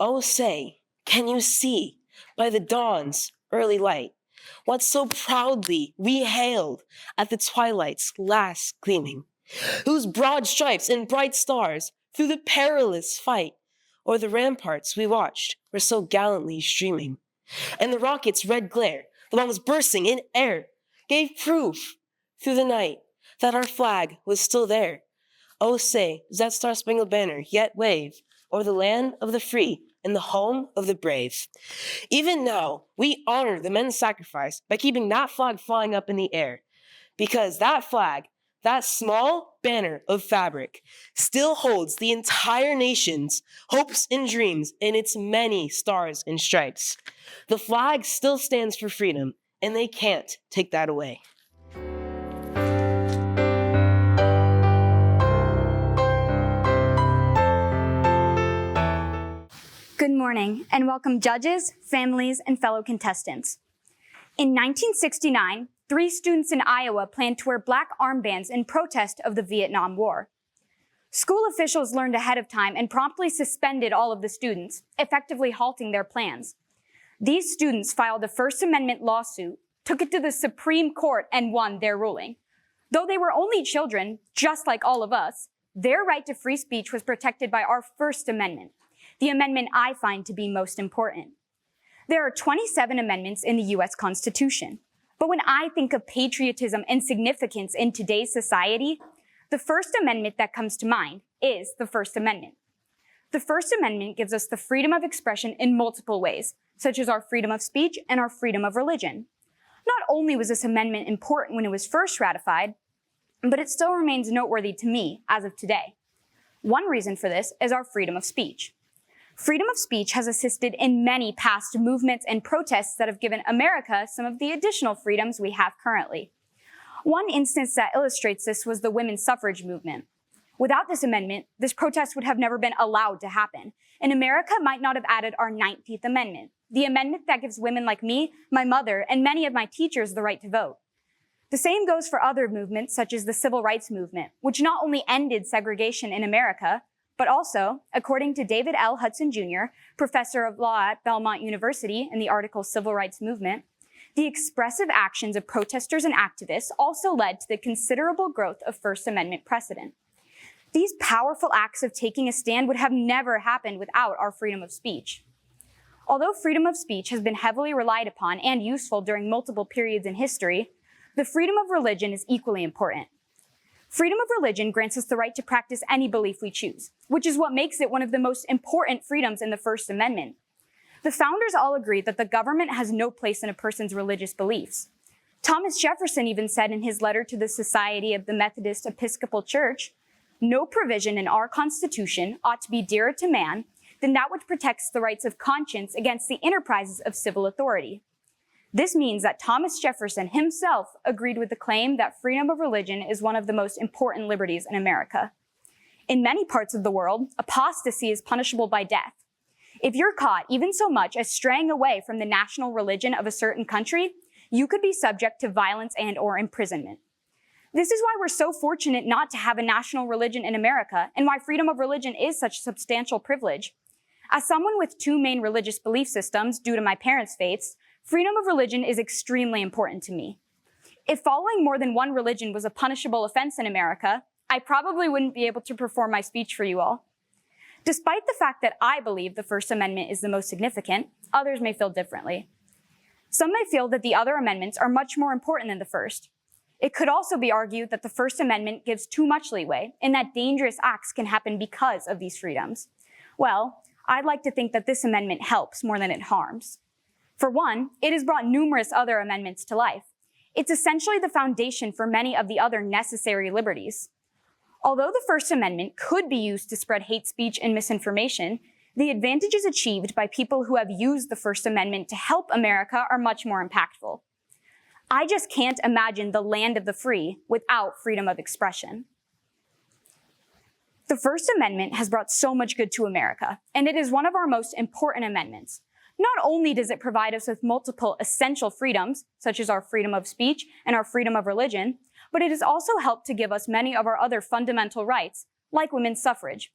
Oh, say, can you see by the dawn's early light what so proudly we hailed at the twilight's last gleaming, whose broad stripes and bright stars through the perilous fight o'er the ramparts we watched were so gallantly streaming, and the rocket's red glare, the bombs bursting in air, gave proof through the night that our flag was still there. Oh, say, does that star-spangled banner yet wave o'er the land of the free and the home of the brave? Even now, we honor the men's sacrifice by keeping that flag flying up in the air, because that flag, that small banner of fabric, still holds the entire nation's hopes and dreams in its many stars and stripes. The flag still stands for freedom, and they can't take that away. Good morning, and welcome judges, families, and fellow contestants. In 1969, 3 students in Iowa planned to wear black armbands in protest of the Vietnam War. School officials learned ahead of time and promptly suspended all of the students, effectively halting their plans. These students filed a First Amendment lawsuit, took it to the Supreme Court, and won their ruling. Though they were only children, just like all of us, their right to free speech was protected by our First Amendment, the amendment I find to be most important. There are 27 amendments in the U.S. Constitution. But when I think of patriotism and significance in today's society, the First Amendment that comes to mind is the First Amendment. The First Amendment gives us the freedom of expression in multiple ways, such as our freedom of speech and our freedom of religion. Not only was this amendment important when it was first ratified, but it still remains noteworthy to me as of today. One reason for this is our freedom of speech. Freedom of speech has assisted in many past movements and protests that have given America some of the additional freedoms we have currently. One instance that illustrates this was the women's suffrage movement. Without this amendment, this protest would have never been allowed to happen, and America might not have added our 19th Amendment, the amendment that gives women like me, my mother, and many of my teachers the right to vote. The same goes for other movements such as the civil rights movement, which not only ended segregation in America, but also, according to David L. Hudson Jr., professor of law at Belmont University in the article Civil Rights Movement, the expressive actions of protesters and activists also led to the considerable growth of First Amendment precedent. These powerful acts of taking a stand would have never happened without our freedom of speech. Although freedom of speech has been heavily relied upon and useful during multiple periods in history, the freedom of religion is equally important. Freedom of religion grants us the right to practice any belief we choose, which is what makes it one of the most important freedoms in the First Amendment. The founders all agreed that the government has no place in a person's religious beliefs. Thomas Jefferson even said in his letter to the Society of the Methodist Episcopal Church, "No provision in our Constitution ought to be dearer to man than that which protects the rights of conscience against the enterprises of civil authority." This means that Thomas Jefferson himself agreed with the claim that freedom of religion is one of the most important liberties in America. In many parts of the world, apostasy is punishable by death. If you're caught even so much as straying away from the national religion of a certain country, you could be subject to violence and/or imprisonment. This is why we're so fortunate not to have a national religion in America, and why freedom of religion is such a substantial privilege. As someone with two main religious belief systems due to my parents' faiths, freedom of religion is extremely important to me. If following more than one religion was a punishable offense in America, I probably wouldn't be able to perform my speech for you all. Despite the fact that I believe the First Amendment is the most significant, others may feel differently. Some may feel that the other amendments are much more important than the first. It could also be argued that the First Amendment gives too much leeway and that dangerous acts can happen because of these freedoms. Well, I'd like to think that this amendment helps more than it harms. For one, it has brought numerous other amendments to life. It's essentially the foundation for many of the other necessary liberties. Although the First Amendment could be used to spread hate speech and misinformation, the advantages achieved by people who have used the First Amendment to help America are much more impactful. I just can't imagine the land of the free without freedom of expression. The First Amendment has brought so much good to America, and it is one of our most important amendments. Not only does it provide us with multiple essential freedoms, such as our freedom of speech and our freedom of religion, but it has also helped to give us many of our other fundamental rights, like women's suffrage.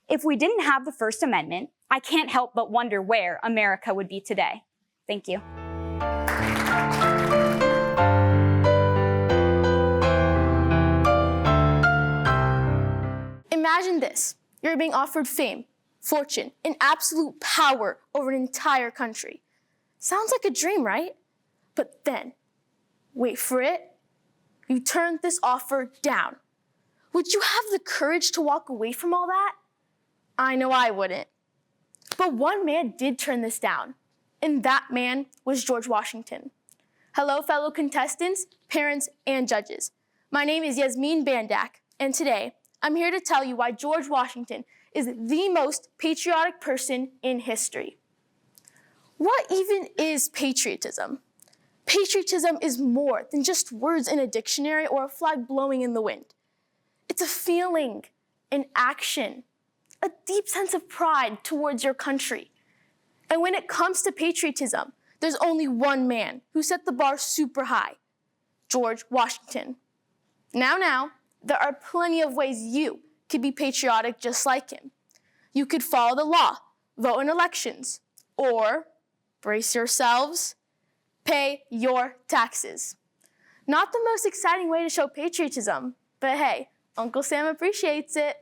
If we didn't have the First Amendment, I can't help but wonder where America would be today. Thank you. Imagine this. You're being offered fame, fortune, and absolute power over an entire country. Sounds like a dream, right? But then, wait for it, you turned this offer down. Would you have the courage to walk away from all that? I know I wouldn't. But one man did turn this down, and that man was George Washington. Hello, fellow contestants, parents, and judges. My name is Yasmin Bandak, and today I'm here to tell you why George Washington is the most patriotic person in history. What even is patriotism? Patriotism is more than just words in a dictionary or a flag blowing in the wind. It's a feeling, an action, a deep sense of pride towards your country. And when it comes to patriotism, there's only one man who set the bar super high, George Washington. Now, there are plenty of ways you could be patriotic just like him. You could follow the law, vote in elections, or, brace yourselves, pay your taxes. Not the most exciting way to show patriotism, but hey, Uncle Sam appreciates it.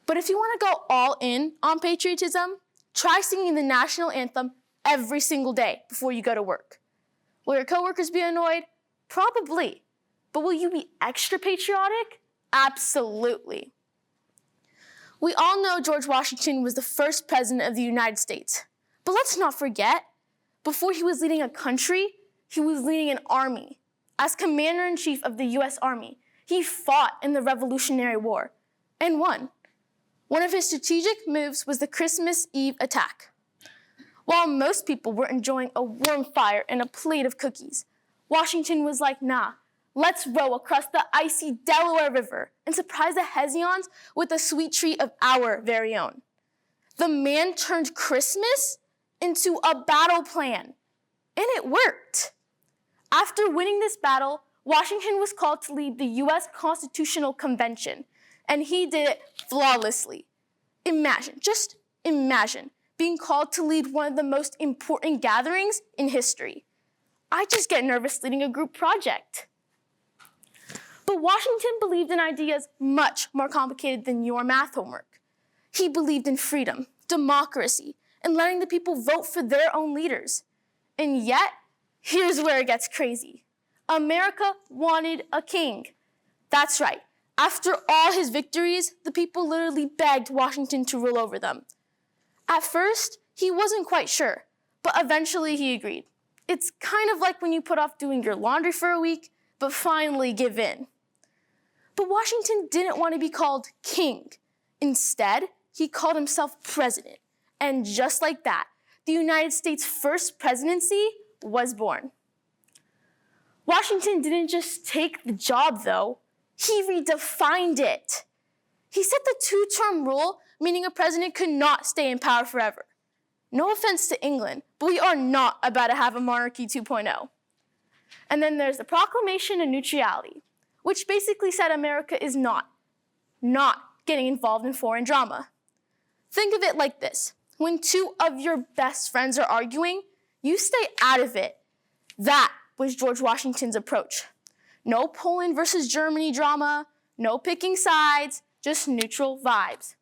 But if you want to go all in on patriotism, try singing the national anthem every single day before you go to work. Will your coworkers be annoyed? Probably. But will you be extra patriotic? Absolutely. We all know George Washington was the first president of the United States. But let's not forget, before he was leading a country, he was leading an army. As commander-in-chief of the US Army, he fought in the Revolutionary War and won. One of his strategic moves was the Christmas Eve attack. While most people were enjoying a warm fire and a plate of cookies, Washington was like, nah, let's row across the icy Delaware River and surprise the Hessians with a sweet treat of our very own. The man turned Christmas into a battle plan, and it worked. After winning this battle, Washington was called to lead the US Constitutional Convention, and he did it flawlessly. Just imagine being called to lead one of the most important gatherings in history. I just get nervous leading a group project. But Washington believed in ideas much more complicated than your math homework. He believed in freedom, democracy, and letting the people vote for their own leaders. And yet, here's where it gets crazy. America wanted a king. That's right. After all his victories, the people literally begged Washington to rule over them. At first, he wasn't quite sure, but eventually he agreed. It's kind of like when you put off doing your laundry for a week, but finally give in. But Washington didn't want to be called king. Instead, he called himself president. And just like that, the United States' first presidency was born. Washington didn't just take the job, though. He redefined it. He set the two-term rule, meaning a president could not stay in power forever. No offense to England, but we are not about to have a monarchy 2.0. And then there's the Proclamation of Neutrality, which basically said America is not getting involved in foreign drama. Think of it like this. When two of your best friends are arguing, you stay out of it. That was George Washington's approach. No Poland versus Germany drama, no picking sides, just neutral vibes.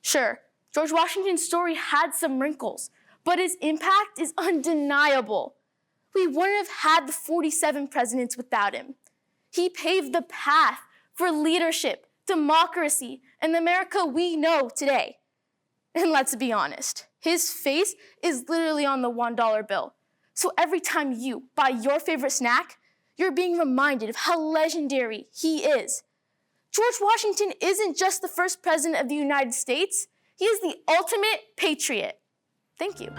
Sure, George Washington's story had some wrinkles, but his impact is undeniable. We wouldn't have had the 47 presidents without him. He paved the path for leadership, democracy, and the America we know today. And let's be honest, his face is literally on the $1 bill. So every time you buy your favorite snack, you're being reminded of how legendary he is. George Washington isn't just the first president of the United States, he is the ultimate patriot. Thank you.